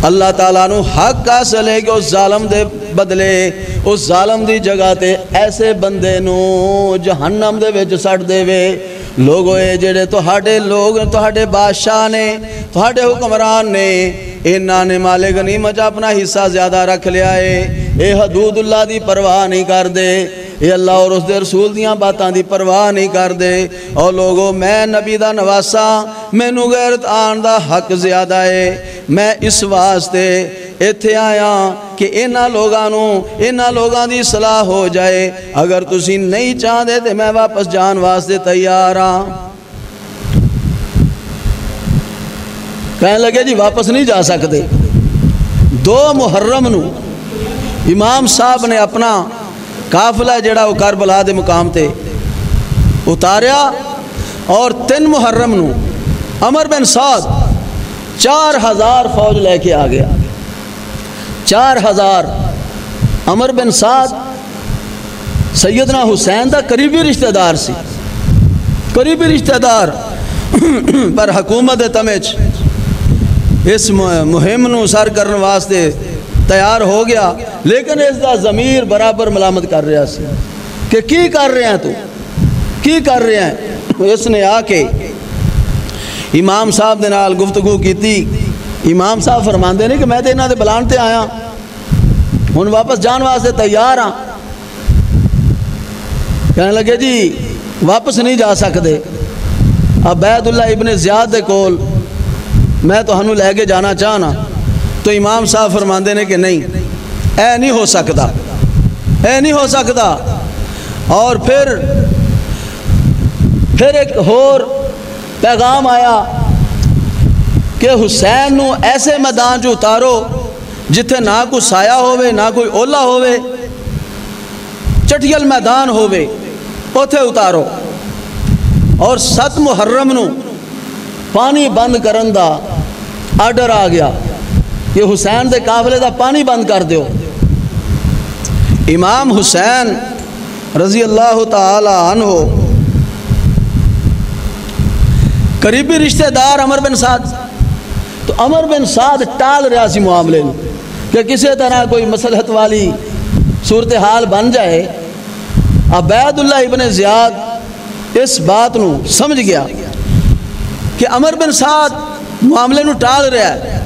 اللہ تعالیٰ نو حق حاصل ہے کہ اس ظالم دے بدلے اس ظالم دی جگہ تے ایسے بندے نو جہنم دے وچ سٹ دے وے. لوگو اے جڑے تہاڈے لوگ تہاڈے بادشاہ نے تہاڈے حکمران نے انہاں نے مال غنیمت اپنا حصہ زیادہ رکھ لیا ہے. اے حدود اللہ دی پرواہ نہیں کر دے, اے اللہ اور اس دے رسول دیاں باتاں دی پرواہ نہیں کر دے. اور لوگوں میں نبی دا نواسا مینوں غیرت آن دا حق زیادہ ہے. میں اس واسطے ایتھے آیا کہ انہاں لوگاں دی صلاح ہو جائے. اگر تسی نہیں چاہدے تے میں واپس جان واسطے تیار ہاں. کہنے لگے جی واپس نہیں جا سکتے. 2 محرم نو امام صاحب نے اپنا قافلہ جڑا وہ کربلا دے مقام تے اتاریا اور 3 محرم نو عمر بن سعد 4000 فوج لے کے آ گیا. 4000. عمر بن سعد سیدنا حسین دا قریبی رشتہ دار سی, قریبی رشتہ دار. پر حکومت تمچ اس مہم نو سر کرنے واسطے تیار ہو گیا, لیکن اس دا ضمیر برابر ملامت کر رہا سی کہ کی کر رہے ہیں تو کی کر رہے ہیں. اس نے آ کے امام صاحب دے نال گفتگو کیتی. امام صاحب فرماندے نے کہ میں تے انہاں دے بلان تے آیا ہن واپس جان واسطے تیار ہاں. کہنے لگے جی واپس نہیں جا سکتے. عبید اللہ ابن زیاد دے کول میں تہانوں لے کے جانا چاہنا. تو امام صاحب فرماندے نے کہ نہیں اے نہیں ہو سکتا, اے نہیں ہو سکتا. اور پھر ایک اور پیغام آیا کہ حسین نو ایسے میدان جو اتارو جتھے نہ کوئی سایہ ہوئے نہ کوئی اولا ہوئے, چٹیل میدان ہوئے, اوتھے اتارو. اور 7 محرم نو پانی بند کرن دا آرڈر آ گیا کہ حسین دے قافلے دا پانی بند کر دیو. امام حسین رضی اللہ تعالی عنہ قریبی رشتہ دار عمر بن سعد. تو عمر بن سعد ٹال رہا سی معاملے میں کہ کسی طرح کوئی مصلحت والی صورتحال بن جائے. عبید اللہ ابن زیاد اس بات نو سمجھ گیا کہ عمر بن سعد معاملے نو ٹال رہا ہے.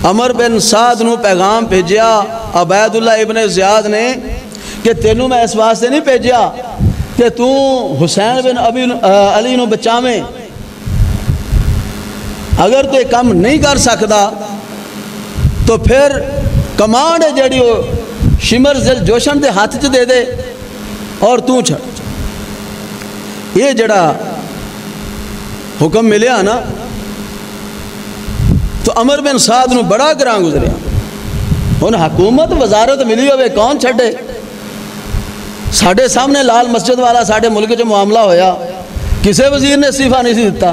عمر بن سعد نو پیغام بھیجیا عبید اللہ ابن زیاد نے کہ تینوں میں اس واسطے نہیں بھیجیا کہ تو حسین بن علی نو بچاویں. اگر تو یہ کام نہیں کر سکتا تو پھر کمانڈ ہے جڑی وہ شمر ذل جوشن دے ہاتھ چ دے دے اور تو چھڑ. یہ جڑا حکم ملیا نا تو عمر بن سعد نو بڑا گراں گزریا. ہن حکومت وزارت ملی ہوئے کون چھڑے. ساڑھے سامنے لال مسجد والا ساڑھے ملک جو معاملہ ہویا کسے وزیر نے استعفیٰ نہیں سی دیتا.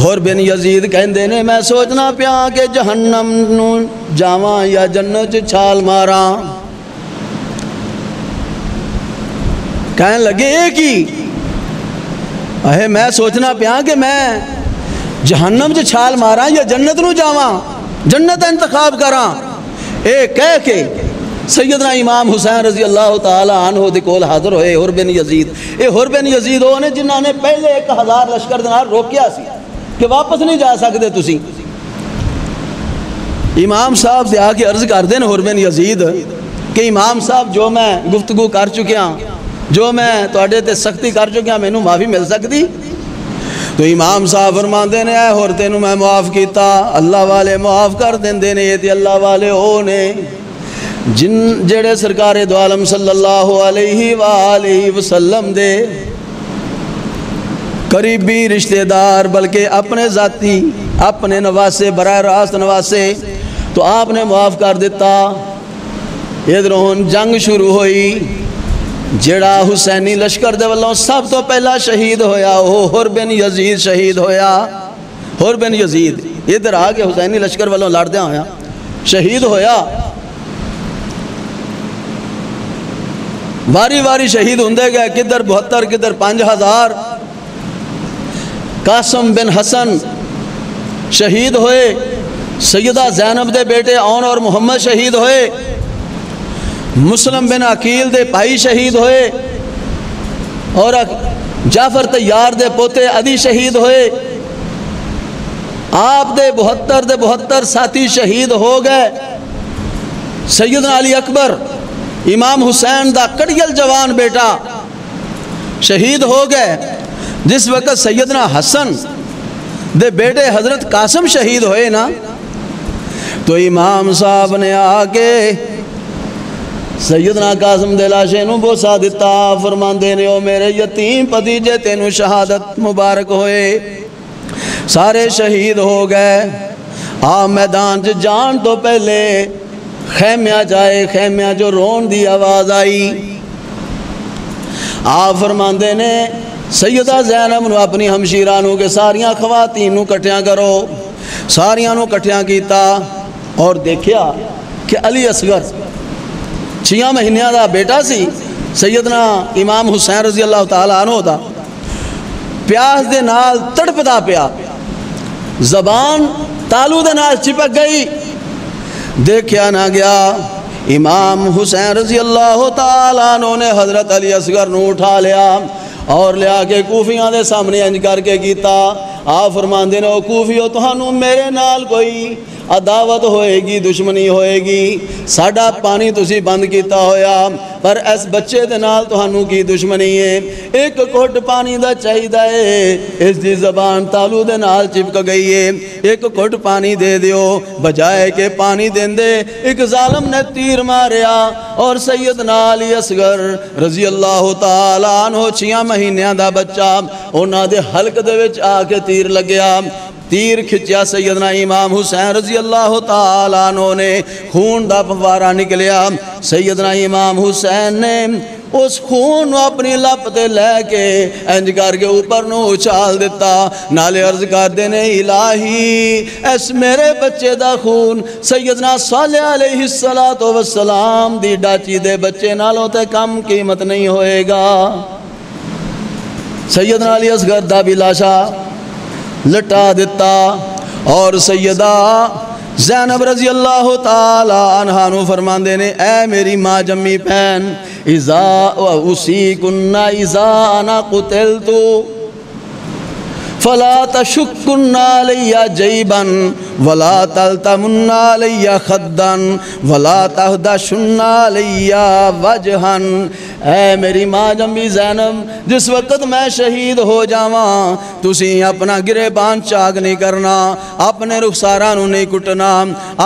ہور بن یزید کہندے نے میں سوچنا پیا کہ جہنم نو جاواں یا جنت چ چھال ماراں. کہنے لگے ایک ہی میں سوچنا پیا کہ میں جہنم چ چھال ماراں یا جنت نو جاواں, جنت انتخاب کراں. اے کہہ کے سیدنا امام حسین رضی اللہ تعالی عنہ دے کول حاضر ہوئے ہور بن یزید. اے ہور بن یزید وہ نے جنہاں نے پہلے 1000 لشکر دے نال روکیا سی کہ واپس نہیں جا سکتے تسی. امام صاحب سے آ کے عرض کر دیں ہور بن یزید کہ امام صاحب جو میں گفتگو کر چکیا, جو میں تواڈے تے سختی کر چکیا, مینوں معافی مل سکتی؟ تو امام صاحب فرماندے نے اے ہور تینوں میں معاف کیتا, اللہ والے معاف کر دیندے نے. تے اللہ والے او نے جن جڑے سرکار دو عالم صلی اللہ علیہ وآلہ وسلم دے قریبی رشتہ دار, بلکہ اپنے ذاتی اپنے نواسے براہ راست نواسے, تو آپ نے معاف کر دیتا. ادھروں جنگ شروع ہوئی. جڑا حسینی لشکر دے والوں سب تو پہلا شہید ہویا وہ ہور بن یزید شہید ہویا. ہور بن یزید ادھر آ کے حسینی لشکر والوں لڑدیا ہویا شہید ہویا. واری واری شہید ہوندے گئے, کدھر 72 کدھر 5000. قاسم بن حسن شہید ہوئے, سیدہ زینب دے بیٹے اون اور محمد شہید ہوئے, مسلم بن عقیل دے بھائی شہید ہوئے, اور جعفر طیار دے پوتے عدی شہید ہوئے. آپ دے 72 ساتھی شہید ہو گئے. سیدنا علی اکبر امام حسین دا کڑیل جوان بیٹا شہید ہو گئے. جس وقت سیدنا حسن دے بیٹے حضرت قاسم شہید ہوئے نا, تو امام صاحب نے آ کے سیدنا قاسم دے لاشے نو بوسا دیتا. فرماندے نے او میرے یتیم بھتیجے تینوں شہادت مبارک ہوئے. سارے شہید ہو گئے. آپ میدان چ جان تو پہلے خیمیاں جائے, خیمیاں جو رون دی آواز آئی. آپ فرماندے نے سیدہ زینب نو اپنی ہمشیرانوں کے ساریاں خواتین نو کٹھیاں کرو. ساریاں نو کٹھیاں کیتا اور دیکھیا کہ علی اصغر 6 مہینیاں دا بیٹا سی سیدنا امام حسین رضی اللہ تعالی عنہ دا, پیاس دے نال تڑپدا پیا, زبان تالو دے نال چپک گئی. دیکھیا نہ گیا. امام حسین رضی اللہ تعالی عنہ نے حضرت علی اصغر نو اٹھا لیا اور لیا کے کوفیاں دے سامنے انج کر کے کیتا. آپ فرماندے نے او کوفیو تہانوں میرے نال کوئی عداوت ہوئے گی, دشمنی ہوئے گی, ساڈا پانی تسی بند کیتا ہویا, پر اس بچے دے نال تہانوں کی دشمنی ہے. ایک گھٹ پانی دا چاہیدا ہے, اس دی زبان تالو دے نال چپک گئی ہے, ایک گھٹ پانی دے دیو. بجائے کہ پانی دیندے ایک ظالم نے تیر ماریا اور سیدنا علی اصغر رضی اللہ تعالی عنہ 6 مہینیاں دا بچہ انہاں دے حلق دے وچ آ کے تیر لگیا. تیر کھچیا سیدنا امام حسین رضی اللہ تعالی عنہ نے, خون دا فوارہ نکلیا. سیدنا امام حسین نے اس خون اپنی لپ تے لے کے انج کر کے اوپر نو اچھال دیتا. نالے عرض کر دینے الہی اس میرے بچے دا خون سیدنا صالح علیہ السلام دی ڈاچی دے بچے نالوں تے کم قیمت نہیں ہوئے گا. سیدنا علی اصغر دا بھی لاشا لٹا دیتا اور سیدہ زینب رضی اللہ تعالی عنہ نو فرماندے نے اے میری ماں جمی بہن, اذا اوصیکن اذا انا قتلت فلا تشکن علی جیبا ولا تلتمن علی خدا ولا تہدشن علی وجہا. اے میری ماں جمی زینب, جس وقت میں شہید ہو جاواں تسی اپنا گریبان چاک نہیں کرنا, اپنے رخساراں نو نہیں کٹنا,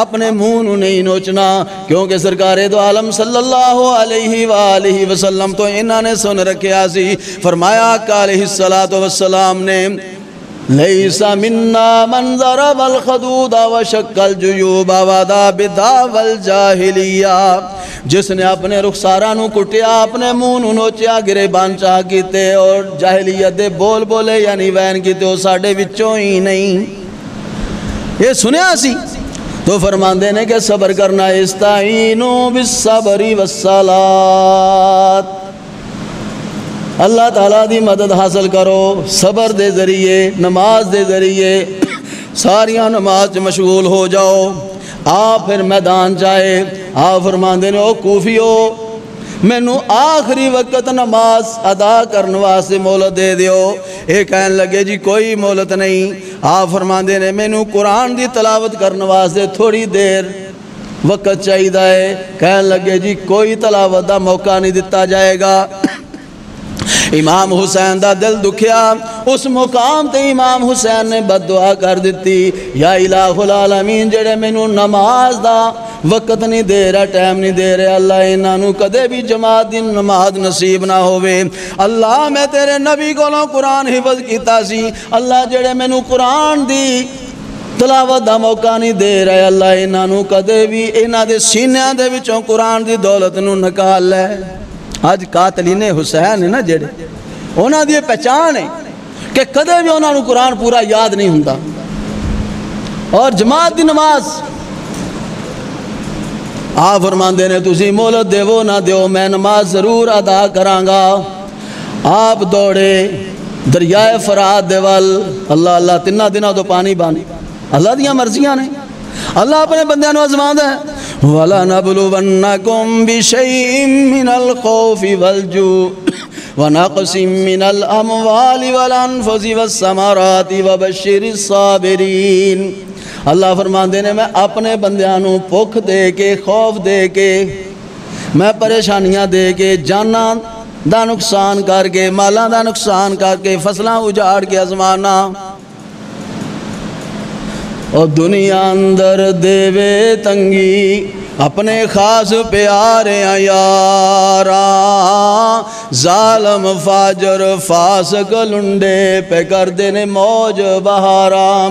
اپنے منہ نو نہیں نوچنا, کیونکہ سرکار دو عالم صلی اللہ علیہ وآلہ وسلم تو انہاں نے سن رکھیا سی. فرمایا کہ علیہ السلام نے لیس منا من ضرب الخدود وشق الجیوب ودعا بدعوی الجاہلیہ. جس نے اپنے رخساراں نو کٹیا، اپنے منہ نو نوچیا، گریبان چاہ کیتے اور جاہلیت دے بول بولے یعنی وین کیتے، وہ ساڈے وچوں ہی نہیں۔ یہ سنیا سی تو فرماندے نے کہ صبر کرنا، استعینوا بالصبر والصلاۃ، اللہ تعالیٰ دی مدد حاصل کرو صبر دے ذریعے، نماز دے ذریعے، ساریاں نماز مشغول ہو جاؤ۔ آپ پھر میدان جائے، آپ فرماندے نے او کوفیو مینوں آخری وقت نماز ادا کرنے واسطے مہلت دے دیو۔ ایک کہنے لگے جی کوئی مہلت نہیں۔ آپ فرماندے نے مینوں قرآن دی تلاوت کرنے واسطے تھوڑی دیر وقت چاہیے ہے۔ کہنے لگے جی کوئی تلاوت دا موقع نہیں دیتا جائے گا۔ امام حسین دا دل دکھیا، اس مقام تے امام حسین نے بد دعا کر دیتی، یا الہ العالمین جڑے مینوں نماز دا وقت نہیں دے رہا، ٹائم نہیں دے رہے، اللہ انہاں نوں کدے بھی جماعت دی نماز نصیب نہ ہوئے۔ اللہ میں تیرے نبی کولوں قرآن حفظ کیتا سی، اللہ جڑے مینوں قرآن دی تلاوت دا موقع نہیں دے رہے، اللہ انہاں نوں کدے بھی انہاں دے سینیاں دے وچوں قرآن دی دولت نوں نکال لے۔ آج قاتلین حسین ہے نا جڑے، انہاں دی پہچان ہے کہ کدے بھی انہاں نوں قرآن پورا یاد نہیں ہوندا، اور جماعت دی نماز آپ فرماندے نے تسی مہلت دیو نہ دیو میں نماز ضرور ادا کراں گا۔ آپ دوڑے دریائے فرات دے ول، اللہ اللہ تینہ دنوں تو پانی بانی، اللہ دیاں مرضیاں نے، اللہ اپنے بندیاں نو آزماندا ہے۔ وَلَنَبْلُوَنَّكُمْ بِشَيْءٍ مِّنَ الْخَوْفِ وَالْجُوعِ وَنَقْصٍ مِّنَ الْأَمْوَالِ وَالْأَنفُسِ وَالثَّمَرَاتِ وَبَشِّرِ الصَّابِرِينَ۔ اللہ فرماندے نے میں اپنے بندیاں نو بھوک دے کے، خوف دے کے، میں پریشانیاں دے کے، جاناں دا نقصان کر کے، مالاں دا نقصان کر کے، فصلاں اجاڑ کے آزمانا، اور دنیا اندر دے تنگی اپنے خاص پیارے یاراں، ظالم فاجر فاسق لنڈے پہ کر دینے موج بہاراں،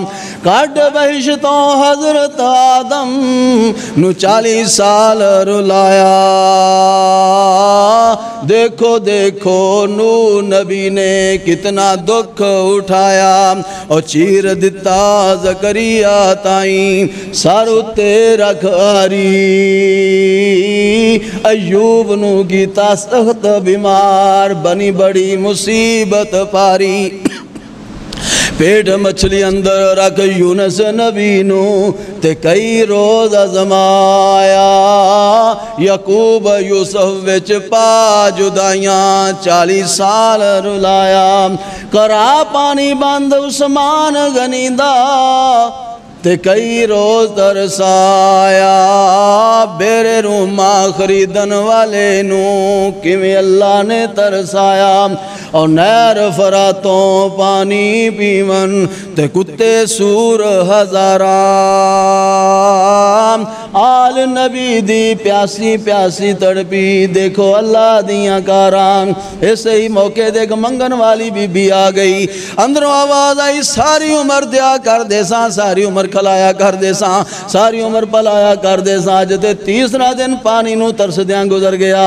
کٹ بہشتوں حضرت آدم نو 40 سال رلایا، دیکھو دیکھو نو نبی نے کتنا دکھ اٹھایا، اور چیر دتا زکریا تائیں سر اتے رکھ آری، ایوب نو گیتا سخت بیمار بنی بڑی مصیبت پاری، پیٹ مچھلی اندر رکھ یونس نبی نو تے کئی روز ازمایا، یعقوب یوسف وچ پا جدائیاں 40 سال رلایا، کرا پانی بند عثمان غنی دا تے کئی روز ترسایا، بیرے روما خریدن والے نو کیویں اللہ نے ترسایا، اور نہر فراتوں پانی پیون تے کتے سور ہزاراں، آل نبی دی پیاسی پیاسی تڑپی، دیکھو اللہ دیاں کاراں۔ اسے ہی موقع دیکھ منگن والی بی بی آ گئی، اندروں آواز آئی ساری عمر دیا کر دے ساں، ساری عمر کھلایا کر دے ساں، ساری عمر پلایا کر دے ساں، جتے 30 دن پانی نو ترس دیاں گزر گیا۔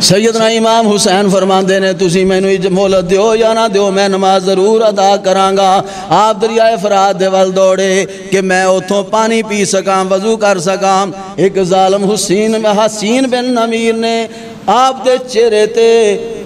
سیدنا امام حسین فرماندے نے تسی مینوں مہلت دیو یا نہ دیو میں نماز ضرور ادا کراں گا۔ آپ دریائے فرات دے ول دوڑے کہ میں اتھوں پانی پی سکاں، وضو کر سکاں۔ ایک ظالم حسین بن نمیر نے آپ دے چہرے تے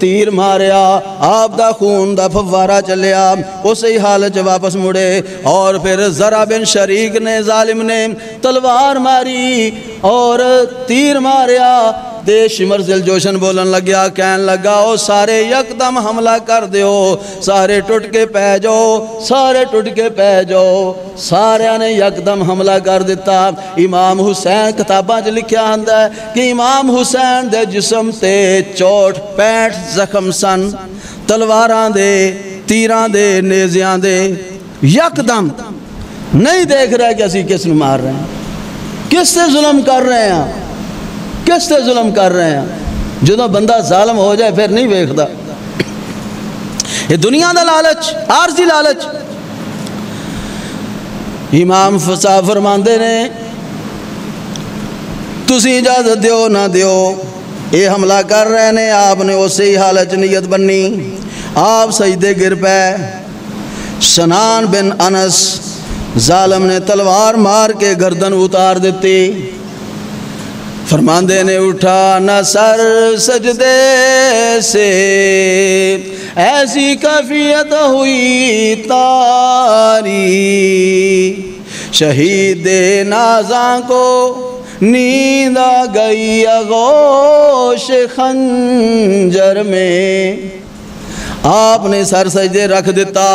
تیر ماریا، آپ دا خون دا فوارہ چلیا، اسی حالت واپس مڑے، اور پھر زرع بن شریک نے ظالم نے تلوار ماری اور تیر ماریا، دے شمر زل جوشن بولن لگیا، کہن لگا او سارے یکدم حملہ کر دیو، سارے ٹوٹ کے پہ جاؤ، سارے ٹوٹ کے پہ جاؤ، سارے نے یکدم حملہ کر دیتا۔ امام حسین کتاباں جو لکھیا ہندا ہے کہ امام حسین دے جسم تے 64 زخم سن، تلواراں دے، تیراں دے، نیزیاں دے، یکدم نہیں دیکھ رہا کہ اسی کس نو مار رہے ہیں، کس سے ظلم کر رہے ہیں، کس سے ظلم کر رہے ہیں۔ جدوں بندہ ظالم ہو جائے پھر نہیں ویکھدا، یہ دنیا دا لالچ، عارضی لالچ۔ امام فسا فرماندے نے تسی اجازت دیو نہ دیو اے حملہ کر رہے نے. آپ نے اسی ہی حالت نیت بنی. آپ سجدے گر پے. سنان بن انس ظالم نے تلوار مار کے گردن اتار دیتی. فرماندے نے اٹھا نہ سر سجدے سے ایسی کیفیت ہوئی تاری. شہید نازاں کو نیند آ گئی آغوش خنجر میں. آپ نے سر سجدے رکھ دیتا.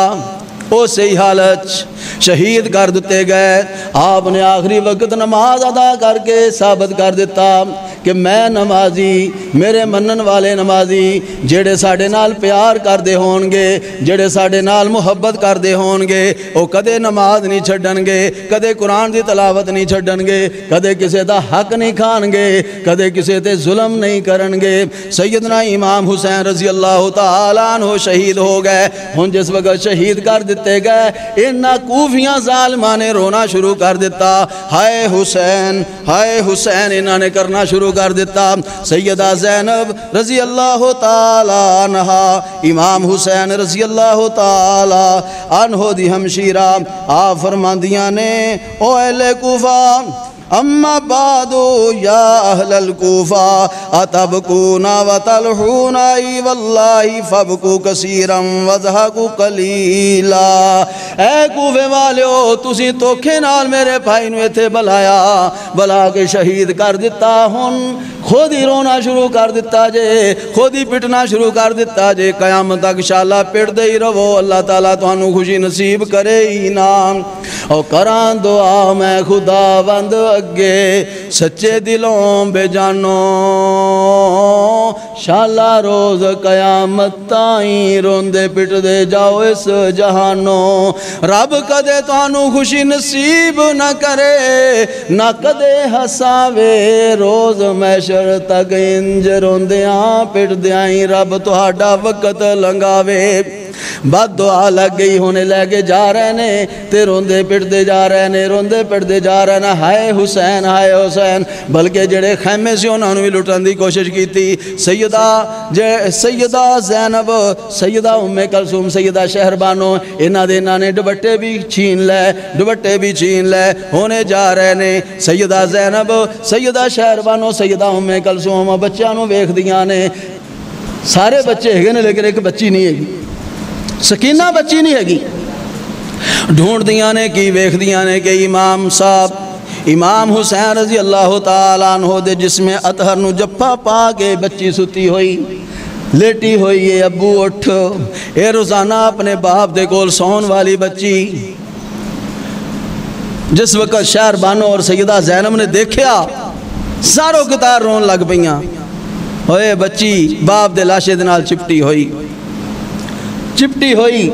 اسی حالت شہید کر دیتے گئے. آپ نے آخری وقت نماز ادا کر کے ثابت کر دیتا کہ میں نمازی, میرے منن والے نمازی جڑے ساڑے نال پیار کر دے ہون گے, جڑے ساڑے نال محبت کر دے ہون گے, وہ کدے نماز نہیں چھڑن گے, کدے قرآن دی تلاوت نہیں چھڑن گے, کدے کسے دا حق نہیں کھان گے, کدے کسے تے ظلم نہیں کرن گے. سیدنا امام حسین رضی اللہ تعالیٰ عنہ شہید ہو گئے. ہن جس وقت شہید کر دیتے گئے انہاں کوفیاں ظالمان نے رونا شروع کر دیتا. ہائے حسین, ہائے حسین انہاں نے کرنا شروع کر دیتا. سیدہ زینب رضی اللہ تعالی عنہ امام حسین رضی اللہ تعالی عنہ دی ہمشیرہ آپ فرماندیاں نے او اہل کوفہ اما بعد یا اہل الکوفہ اتبکون وتلحون ای واللہ فبکو کثیرا وضحکو قلیلا. اے کوفے والیو تسی توکھے نال میرے بھائی نو ایتھے بلایا, بلا کے شہید کر دیتا. ہن خود ہی رونا شروع کر دیتا جے, خود ہی پٹنا شروع کر دیتا جے. قیامت تک انشاءاللہ پٹ دے ہی رہو. اللہ تعالیٰ تانوں خوشی نصیب کرے ہی نا. او کران دعا میں خدا بند اگے سچے دلوں بے جانو, انشاءاللہ روز قیامت تائیں روندے پٹ دے جاؤ اس جہانوں. رب کدے تانوں خوشی نصیب نہ کرے نہ کدے ہساوے, روز محشر تک انج روندیاں پٹ دیائیں رب تہاڈا وقت لنگاوے. بد دعا لگ گئی ہونے لے کے جا رہے نے تے روندے پٹدے جا رہے نے, روندے پٹدے جا رہے نے. ہائے حسین, ہائے حسین. بلکہ جڑے خیمے سے انہوں نے بھی لٹن دی کوشش کی تھی. سیدہ زینب, سیدہ ام کلثوم, سیدہ شہربانو انہاں نے دوپٹے بھی چھین لے, دوپٹے بھی چھین لے. ہونے جا رہے نے سیدہ زینب, سیدہ شہربانو, سیدہ ام کلثوم بچیاں نو ویکھ دیاں نے. سارے بچے ہے نے لیکن ایک بچی نہیں ہے گی, سکینہ بچی نہیں ہے گی. ڈھونڈ دیاں نے کی ویکھ دیاں نے کہ امام صاحب امام حسین رضی اللہ تعالیٰ عنہ دے جس میں اطہر نو جپا پا کے بچی ستی ہوئی, لیٹی ہوئی ہے. ابو اٹھ, اے روزانہ اپنے باپ دے کول سون والی بچی. جس وقت شہر بانو اور سیدہ زینب نے دیکھیا ساروں کتار رون لگ پئیاں. اوے بچی باپ دے لاشے دے نال چپٹی ہوئی, چپٹی ہوئی.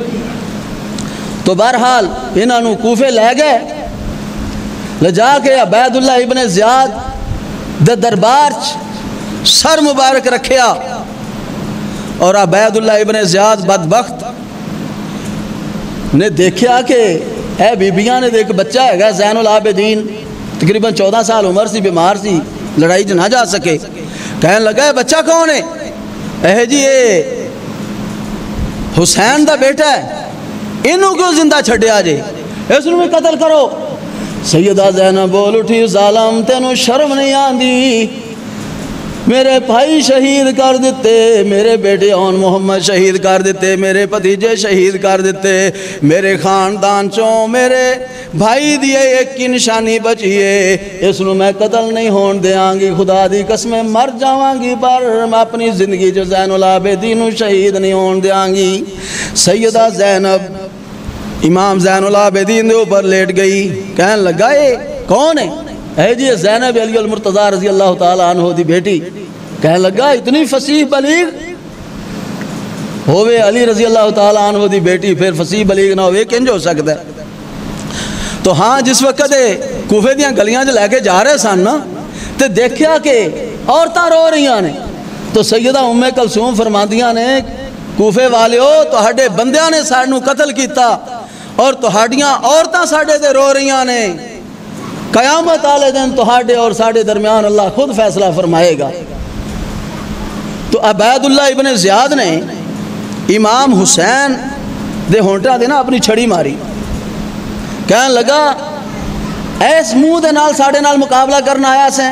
تو بہرحال انہاں نو کوفے لے گئے, لے جا کے عبید اللہ ابن زیاد دے دربار سر مبارک رکھیا. اور عبید اللہ ابن زیاد بدبخت نے دیکھیا کہ اے بیبیاں نے دیکھ بچہ ہے گا زین العابدین تقریباً 14 سال عمر سی, بیمار سی, لڑائی جو نہ جا سکے. کہنے لگا ہے بچہ کون ہے؟ اے جی یہ حسین دا بیٹا ہے, انہوں کیوں زندہ چھڑیا جے, اس نے بھی قتل کرو. سیدہ زینب بول اٹھی ظالم تینوں شرم نہیں آندی, میرے بھائی شہید کر دیتے, میرے بیٹے اون محمد شہید کر دیتے, میرے بھتیجے شہید کر دیتے, میرے خاندان چوں میرے بھائی دیے ایک کی نشانی بچیے, اس نو میں قتل نہیں ہون دیاں گی, خدا دی قسمیں مر جاواں گی پر میں اپنی زندگی جو زین العابدین شہید نہیں ہون دیاں گی. سیدہ زینب امام زین العابدین دے اوپر لیٹ گئی. کہنے لگا اے کون ہے؟ اے جی زینب علی المرتضی رضی اللہ تعالیٰ عنہ دی بیٹی. کہنے لگا اتنی فصیح بلیغ ہوئے علی رضی اللہ تعالیٰ عنہ دی بیٹی, پھر فصیح بلیغ نہ ہوئے کنج ہو سکتا ہے. تو ہاں جس وقت کوفے دیاں گلیاں جو لے کے جا رہے سن نا تے دیکھیا کہ عورتاں رو رہیاں نے. تو سیدہ ام کلثوم فرماندیاں نے کوفے والیو تہاڈے بندیاں نے سانوں قتل کیتا اور تہاڈیاں عورتاں ساڈے تے رو رہیاں نے. قیامت والے دن تہاڈے اور ساڈے درمیان اللہ خود فیصلہ فرمائے گا۔ تو عبید اللہ ابن زیاد نے امام حسین دے ہونٹا دے نا اپنی چھڑی ماری، کہنے لگا ایس منہ دے نال ساڈے نال مقابلہ کرنا آیا سے۔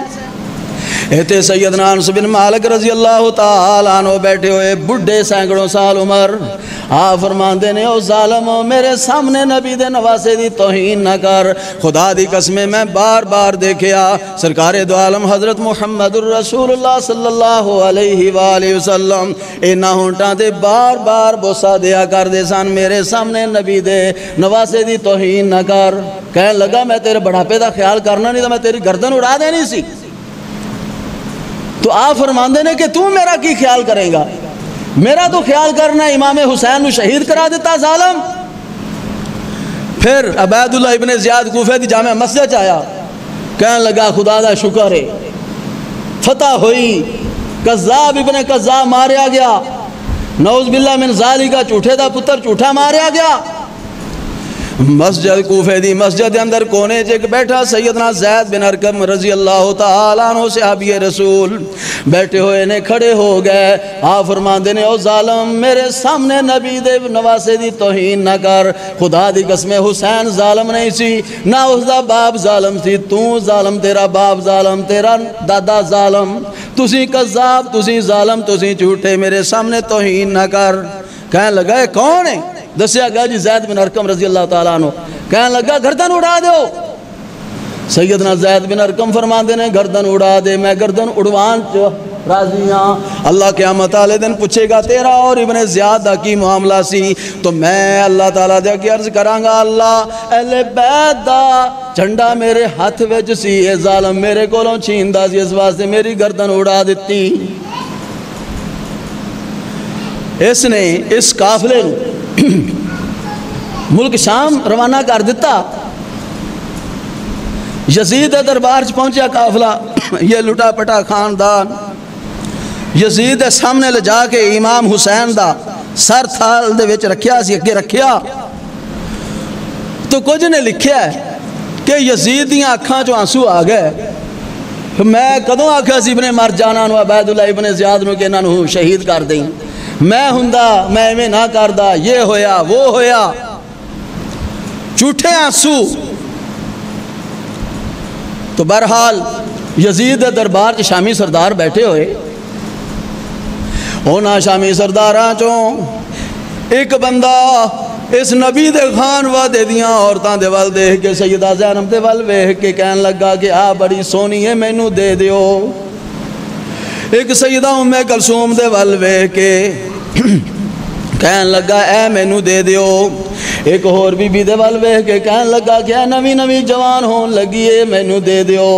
ایتے سیدنا انس بن مالک رضی اللہ تعالیٰ عنہ بیٹھے ہوئے بڑھے سینکڑوں سال عمر، آپ فرماندے نے او ظالم میرے سامنے نبی دے نواسے دی توہین نہ کر، خدا دی قسمیں میں بار بار دیکھیا سرکار دو عالم حضرت محمد الرسول اللہ صلی اللہ علیہ وآلہ وسلم اینا ہونٹاں دے بار بار بوسا دیا کر دے سان، میرے سامنے نبی دے نواسے دی توہین نہ کر۔ کہنے لگا میں تیرے بڑھاپے دا خیال کرنا نہیں تھا، میں تیری گردن اڑا دینی سی۔ تو آپ فرماندے نے کہ تو میرا کی خیال کرے گا؟ میرا تو خیال کرنا امام حسین نو شہید کرا دیتا ظالم۔ پھر عبید اللہ ابن زیاد کوفے دی جامع مسجد آیا، کہنے لگا خدا دا شکر ہے فتح ہوئی، کذاب ابن کذاب ماریا گیا، نعوذ باللہ من ذالک کا جھوٹے دا پتر جھوٹا ماریا گیا۔ مسجد کوفے دی مسجد اندر کونے جے بیٹھا سیدنا زید بن ارقم رضی اللہ تعالیٰ عنہ صحابی رسول بیٹھے ہوئے نے کھڑے ہو گئے۔ آپ فرماندے نے او ظالم میرے سامنے نبی دے نواسے دی توہین نہ کر، خدا دی قسم حسین ظالم نہیں سی، نہ اس دا باپ ظالم سی، تو ظالم، تیرا باپ ظالم، تیرا دادا ظالم، تسی کذاب، تسی ظالم، تسی جھوٹے، میرے سامنے توہین نہ کر۔ کہنے لگا ہے کون ہے؟ دسیا گیا جی زید بن ارقم رضی اللہ تعالیٰ عنہ۔ کہنے لگا گردن اڑا دو۔ سیدنا زید بن ارقم فرماندے نے گردن اڑا دے، میں گردن اڑوان راضی ہاں۔ اللہ قیامت والے دن پوچھے گا تیرا اور ابن زیاد دا کی معاملہ سی، تو میں اللہ تعالیٰ دے کی عرض کروں گا اللہ اہل بیت دا جھنڈا میرے ہاتھ وچ سی، اے ظالم میرے کولوں چھیندا سی، اس واسطے میری گردن اڑا دیتی۔ اس نے اس قافلے نو ملک شام روانہ کر دیتا۔ یزید دربار چ پہنچیا قافلہ، یہ لٹا پٹا خاندان یزید سامنے لے جا کے امام حسین دا سر تھال دے وچ رکھیا سی، اگے رکھیا تو کچھ نے لکھیا ہے کہ یزید دیاں اکھاں چوں آنسو آ گئے، میں کدوں آکھیا سی ابن مر جانا نو عبید اللہ ابن زیاد نو کہ انہاں نو شہید کر دیں، میں ہوندا میں ایویں نہ کردا، یہ ہویا وہ ہویا، جھوٹے آنسو۔ تو بہرحال یزید دربار چ شامی سردار بیٹھے ہوئے، اونا شامی سرداراں چوں ایک بندہ اس نبی دے خان وعدے دیاں عورتاں دے ول دیکھ کے سیدہ زینب دے ول ویکھ کے کہن لگا کہ آ بڑی سونی ہے مینوں دے دیو۔ ایک سیدہ ام کلثوم دے ول ویکھ کے کہن لگا اے مینوں دے دیو۔ ایک اور بی بی دے ول ویکھ کے کہن لگا کہ اے نوی نوی جوان ہون لگی ہے مینوں دے دیو۔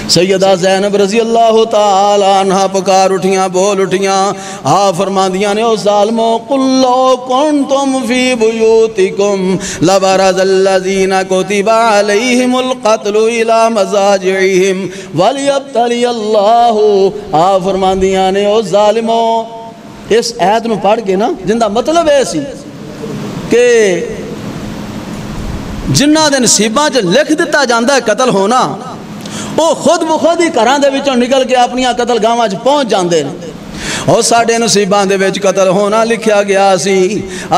سیدہ زینب رضی اللہ تعالی عنہ پکار اٹھیاں، بول اٹھیاں، آپ فرماندیاں نے او ظالمو قل لو کنتم فی بیوتکم لبرز الذین کتب علیہم القتل الی مضاجعہم ولیبتلی اللہ۔ آپ فرماندیاں نے او ظالمو، اس آیت نو پڑھ کے نا جن دا مطلب ہے سی کہ جنہ دے نصیباں چ لکھ دیتا جاندہ ہے قتل ہونا، وہ خود بخود ہی گھراں دے وچوں نکل کے اپنیاں قتل گاواں چ پہنچ جاندے ہیں۔ اور ساڈے نصیباں دے وچ قتل ہونا لکھیا گیا سی،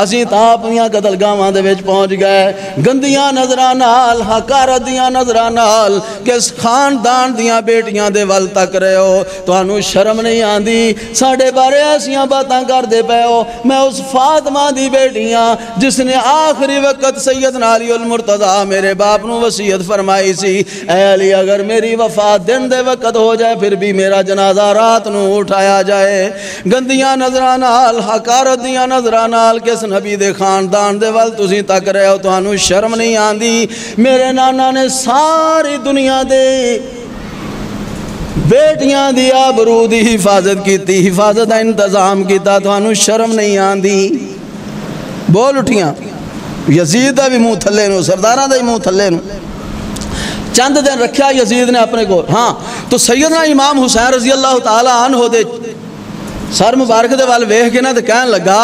اسی تا اپنیاں قتل گاواں دے وچ پہنچ گئے، گندیاں نظراں نال، حقارت دیاں نظراں نال، کس خاندان دیاں بیٹیاں دے ول تک رہے ہو، تانوں شرم نہیں آندی، ساڈے بارے ایسیاں باتاں کردے پئے ہو۔ میں اس فاطمہ دی بیٹیاں جس نے آخری وقت سیدنا علی المرتضیٰ میرے باپ نو وصیت فرمائی سی، اے علی اگر میری وفات دن دے وقت ہو جائے پھر بھی میرا جنازہ رات نو اٹھایا جائے۔ گندیاں نظراں نال، حقارت دیاں نظراں نال کس نبی دے خاندان دے ول تسی تک رہے ہو، تانوں شرم نہیں آندی۔ میرے نانا نے ساری دنیا دے بیٹیاں دی آبرو دی حفاظت کیتی، حفاظت دا انتظام کیتا، تانوں شرم نہیں آندی۔ بول اٹھیاں، یزید دا بھی منہ تھلے نو، سرداراں دا بھی منہ تھلے نو۔ چند دن رکھیا یزید نے اپنے کو، ہاں تو سیدنا امام حسین رضی اللہ تعالی عنہ دے سر مبارک دے وال ویکھ کے نا تے کہن لگا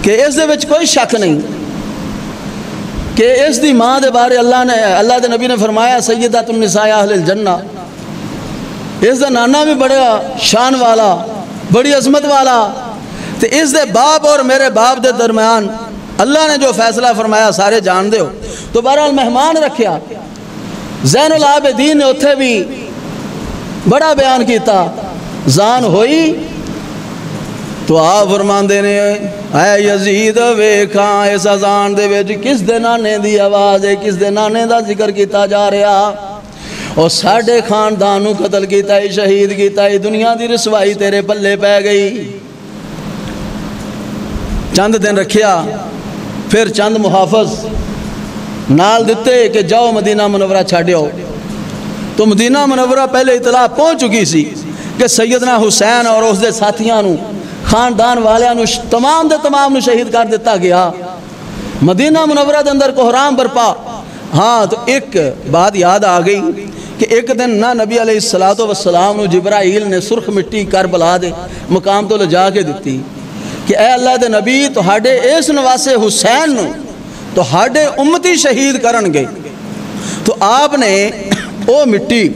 کہ اس دے وچ کوئی شک نہیں کہ اس دی ماں دے بارے اللہ دے نبی نے فرمایا سیدۃ النساء اہل الجنہ، اس دا نانا بھی بڑا شان والا، بڑی عظمت والا، تو اس دے باپ اور میرے باپ دے درمیان اللہ نے جو فیصلہ فرمایا سارے جان دے ہو۔ تو بہرحال مہمان رکھیا، زین العابدین نے اتھے بھی بڑا بیان کیتا، زان ہوئی تو آپ فرماندے نے اے یزید ویکھاں اس اذان دے وچ کس دے نانے دی آواز ہے، کس دے نانے دا ذکر کیتا جا رہا، اور ساڑھے خاندان نو قتل کیتا ہے، شہید کیتا ہے، دنیا دی رسوائی تیرے پلے پہ گئی۔ چند دن رکھیا، پھر چند محافظ نال دیتے کہ جاؤ مدینہ منورہ چھاڑیو۔ تو مدینہ منورہ پہلے اطلاع پہنچ چکی سی کہ سیدنا حسین اور اس دے ساتھیاں نو، خاندان والیاں نو تمام نو شہید کر دیتا گیا۔ مدینہ منورہ دے اندر کوہرام برپا۔ ہاں تو ایک بات یاد آ گئی کہ ایک دن نہ نبی علیہ السلام نو جبرائیل نے سرخ مٹی کربلا دے مقام تو لجا کے دیتی کہ اے اللہ دے نبی تو ہاڑے اس نواسے حسین نو تو ہاڑے امتی شہید کرن گے۔ تو آپ نے او مٹی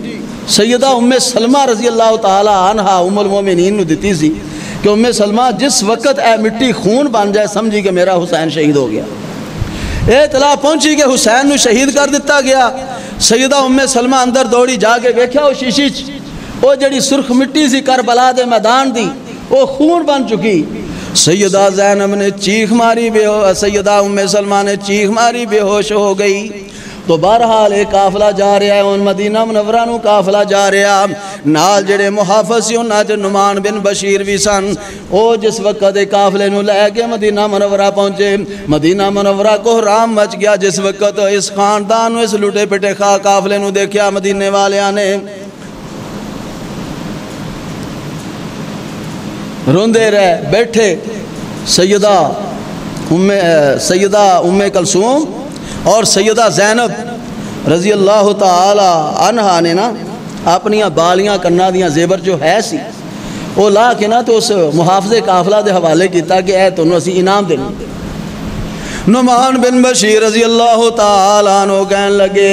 سیدہ ام سلمہ رضی اللہ تعالی عنہ ام المومنین نو دیتی سی کہ ام سلمہ جس وقت اے مٹی خون بن جائے سمجھی کہ میرا حسین شہید ہو گیا۔ اے اطلاع پہنچی کہ حسین نو شہید کر دیتا گیا۔ سیدہ ام سلمہ اندر دوڑی جا کے ویکھیا وہ شیشی وہ جڑی سرخ مٹی سی کربلا دے میدان دی وہ خون بن چکی۔ سیدہ زینب نے چیخ ماری سیدہ ام سلمہ نے چیخ ماری بے ہوش ہو گئی۔ تو بہرحال ایک قافلہ جا رہا ہے، ان مدینہ منورہ نو قافلہ جا رہا، نال جڑے محافظ سی انہاں چ نعمان بن بشیر بھی سن۔ او جس وقت قافلے نو لے کے مدینہ منورہ پہنچے، مدینہ منورہ کوہرام مچ گیا۔ جس وقت اس خاندان اس لٹے پٹے قافلے نو دیکھیا مدینے والیاں نے روندے رہے بیٹھے۔ سیدہ ام کلثوم اور سیدہ زینب رضی اللہ تعالی عنہ نے نا اپنیاں بالیاں کنہ دیاں زیبر جو ہے سی وہ لا کے نا تو اس محافظ قافلہ دے حوالے کیتا کہ اے تو اسی انعام دینا۔ نعمان بن بشیر رضی اللہ تعالی عنہ کہن لگے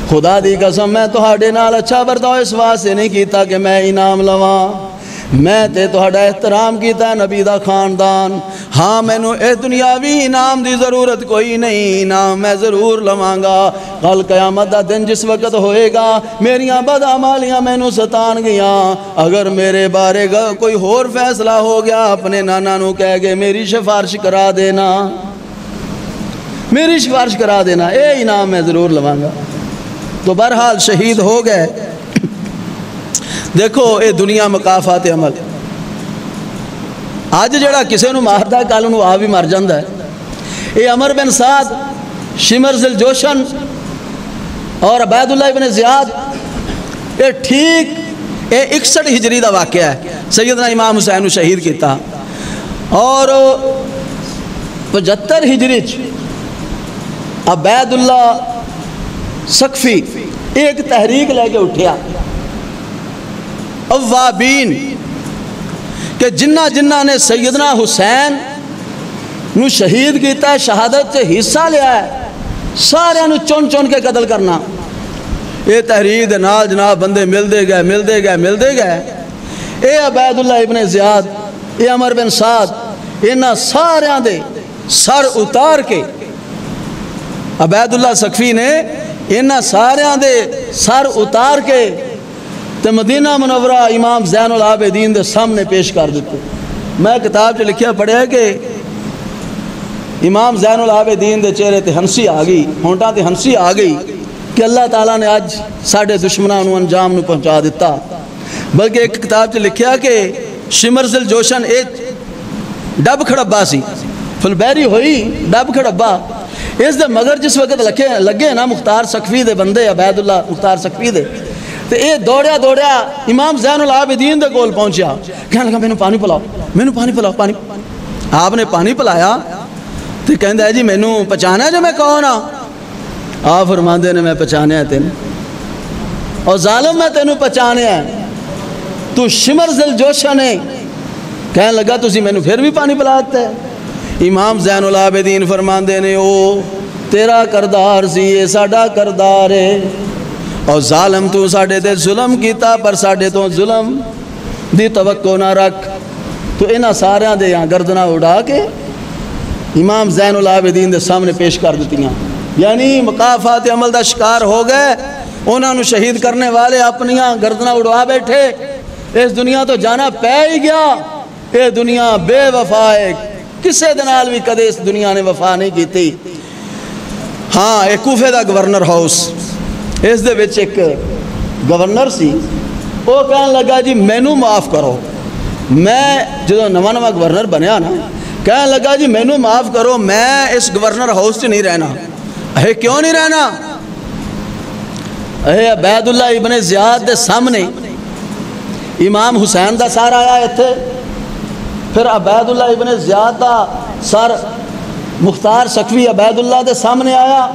خدا دی قسم میں تہاڈے نال اچھا برتاؤ اس واسطے نہیں کیتا کہ میں انعام لواں، میں تے تہاڈا احترام کیتا ہے نبی دا خاندان۔ ہاں میں نو اے دنیاوی انعام دی ضرورت کوئی نہیں، انعام میں ضرور لواں گا۔ کل قیامت دا دن جس وقت ہوئے گا میریاں بدعمالیاں میں نو ستان گیاں، اگر میرے بارے کوئی اور فیصلہ ہو گیا اپنے نانا نو کہہ گے میری سفارش کرا دینا، میری سفارش کرا دینا، اے انعام میں ضرور لواں گا۔ تو بہرحال شہید ہو گئے۔ دیکھو اے دنیا مقافات عمل، آج جڑا کسے نو ماردا ہے کل نو آ بھی مر جاندا ہے۔ اے عمر بن سعد، شمر ذی الجوشن اور عبید اللہ ابن زیاد، اے ٹھیک اے 61 ہجری دا واقعہ ہے، سیدنا امام حسین نو شہید کیتا۔ اور 75 ہجری عبید اللہ سقفی ایک تحریک لے کے اٹھیا، اوابین، کہ جنہ نے سیدنا حسین نو شہید کیتا ہے، شہادت سے حصہ لیا ہے، سارے نو چون چون کے قتل کرنا۔ یہ تحریک دے نال جناب بندے ملدے گئے۔ اے عبید اللہ ابن زیاد، اے عمر بن سعد، انہاں ساریاں دے سر اتار کے عبید اللہ سقفی نے انہاں ساریاں دے سر اتار کے تے مدینہ منورہ امام زین العابدین دے سامنے پیش کر دیتے۔ میں کتاب جو لکھیا پڑھیا ہے کہ امام زین العابدین دے چہرے تے ہنسی آ گئی، ہونٹاں تے ہنسی آ گئی کہ اللہ تعالیٰ نے آج ساڑھے دشمنوں نو انجام نو پہنچا دیتا۔ بلکہ ایک کتاب جو لکھیا کہ شمر ذی الجوشن ایک ڈب کھڑبا سی، فلبیری ہوئی ڈب کھڑبا، اس دے مگر جس وقت لگے نا مختار سقفی دے بندے، عبید اللہ مختار سقفی دے، تو یہ دوڑیا امام زین العابدین دے کول پہنچیا، کہنے لگا مینوں پانی پلاؤ، پانی۔ آپ نے پانی پلایا تو کہندا ہے جی مینوں پہچانا ہے جو میں کون ہاں؟ آپ فرماندے نے میں پہچانیا ہے تینوں، اور ظالم میں تینوں پہچانیا ہے، تو شمر ذی الجوشن ہے۔ کہنے لگا تسی مینوں پھر بھی پانی پلاتے ہیں۔ امام زین العابدین فرماندے نے او تیرا کردار سی یہ ساڈا کردار ہے اور ظالم تو ساڈے تے ظلم کیتا پر ساڈے تو ظلم دی توقع نہ رکھ تو انہاں ساریاں دے یہاں گردنہ اڑا کے امام زین العابدین دے سامنے پیش کر دیتیاں یعنی مقافات عمل دا شکار ہو گئے انہاں نو شہید کرنے والے اپنیاں گردنہ اڑوا بیٹھے اس دنیا تو جانا پہ ہی گیا اے دنیا بے وفا ہے کسے دنال بھی کدے اس دنیا نے وفا نہیں کیتی ہاں ایک کوفے دا گورنر ہاؤس اس دے وچ ایک گورنر سی وہ کہنے لگا جی مینوں معاف کرو میں جدو نواں گورنر بنیا نا کہنے لگا جی مینوں معاف کرو میں اس گورنر ہاؤس سے نہیں رہنا اے کیوں نہیں رہنا اے عبید اللہ ابن زیاد دے سامنے امام حسین دا سار آیا ایتھے پھر عبید اللہ ابن زیاد دا سر مختار سکوی عبید اللہ دے سامنے آیا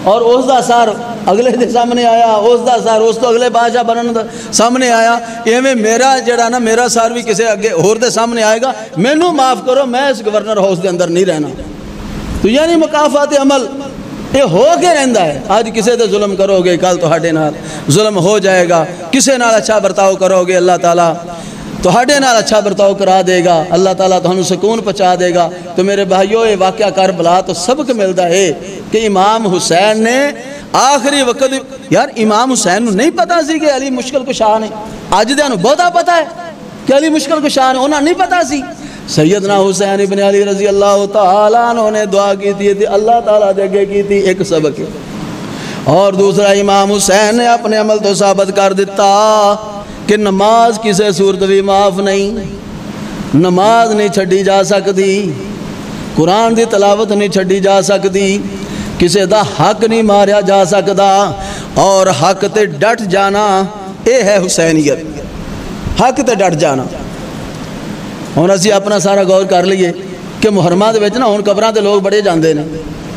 اور اس دا سر اگلے دے سامنے آیا اس دا سر اس تو اگلے بادشاہ بنن دا سامنے آیا ایویں میرا جڑا نا میرا سر بھی کسے اگے اور دے سامنے آئے گا مینوں معاف کرو میں اس گورنر ہاؤس دے اندر نہیں رہنا تو یعنی مقافات عمل یہ ہو کے رہندا ہے آج کسے تے ظلم کرو گے کل تہاڈے نال ظلم ہو جائے گا کسے نال اچھا برتاؤ کرو گے اللہ تعالیٰ تہاڈے نال اچھا برتاؤ کرا دے گا اللہ تعالیٰ تہانوں سکون پہنچا دے گا تو میرے بھائیو یہ واقعہ کربلا تو سبق ملدا ہے کہ امام حسین نے آخری وقت یار امام حسین نو نہیں پتا سی کہ علی مشکل کشا نے اج دیاں نو بہتا پتا ہے کہ علی مشکل کشا نے انہاں نہیں پتا سی سیدنا حسین ابن علی رضی اللہ تعالیٰ عنہ نے دعا کی تھی اللہ تعالیٰ دے گے کی تھی ایک سبق اور دوسرا امام حسین نے اپنے عمل تو ثابت کر دیتا کہ نماز کسے صورت بھی معاف نہیں نماز نہیں چھڈی جا سکتی قرآن دی تلاوت نہیں چھڈی جا سکتی کسے دا حق نہیں ماریا جا سکتا اور حق تے ڈٹ جانا اے ہے حسینیت حق تے ڈٹ جانا ہن اسی اپنا سارا غور کر لیے کہ محرمہ دے وچ نا ہن قبراں تے لوگ بڑے جاندے نے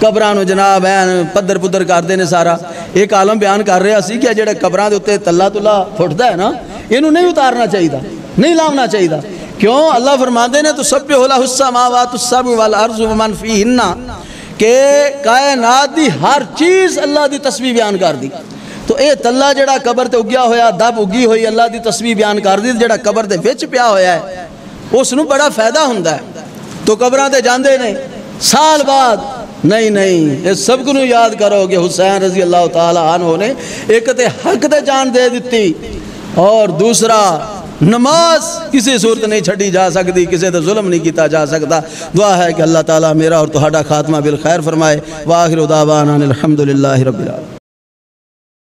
قبراں نو جناب این پدر پدر کردے نے سارا ایک عالم بیان کر رہا سی کہ جڑے قبراں دے اوتے تلا تلا پھٹدا ہے نا اینو نہیں اتارنا چاہیے نہیں لاونا چاہیے کیوں اللہ فرماندے نے تسبح لہ السماوات السبع والارض ومن فیہن کہ کائنات دی ہر چیز اللہ دی تسبیح بیان کر دی تو اے تلا جڑا قبر تے اگیا ہویا دب اگی ہوئی اللہ دی تسبیح بیان کر دی جڑا قبر دے وچ پیا ہویا ہے اس نو بڑا فائدہ ہوندا ہے تو قبراں تے جاندے نے سال بعد نہیں اس سب کو یاد کرو کہ حسین رضی اللہ تعالیٰ عنہ نے ایک تے حق تے جان دے دیتی اور دوسرا نماز کسی صورت نہیں چھڑی جا سکتی کسی تے ظلم نہیں کیتا جا سکتا دعا ہے کہ اللہ تعالیٰ میرا اور تہاڈا خاتمہ بالخیر فرمائے وآخر دعوانا الحمدللہ رب العالمین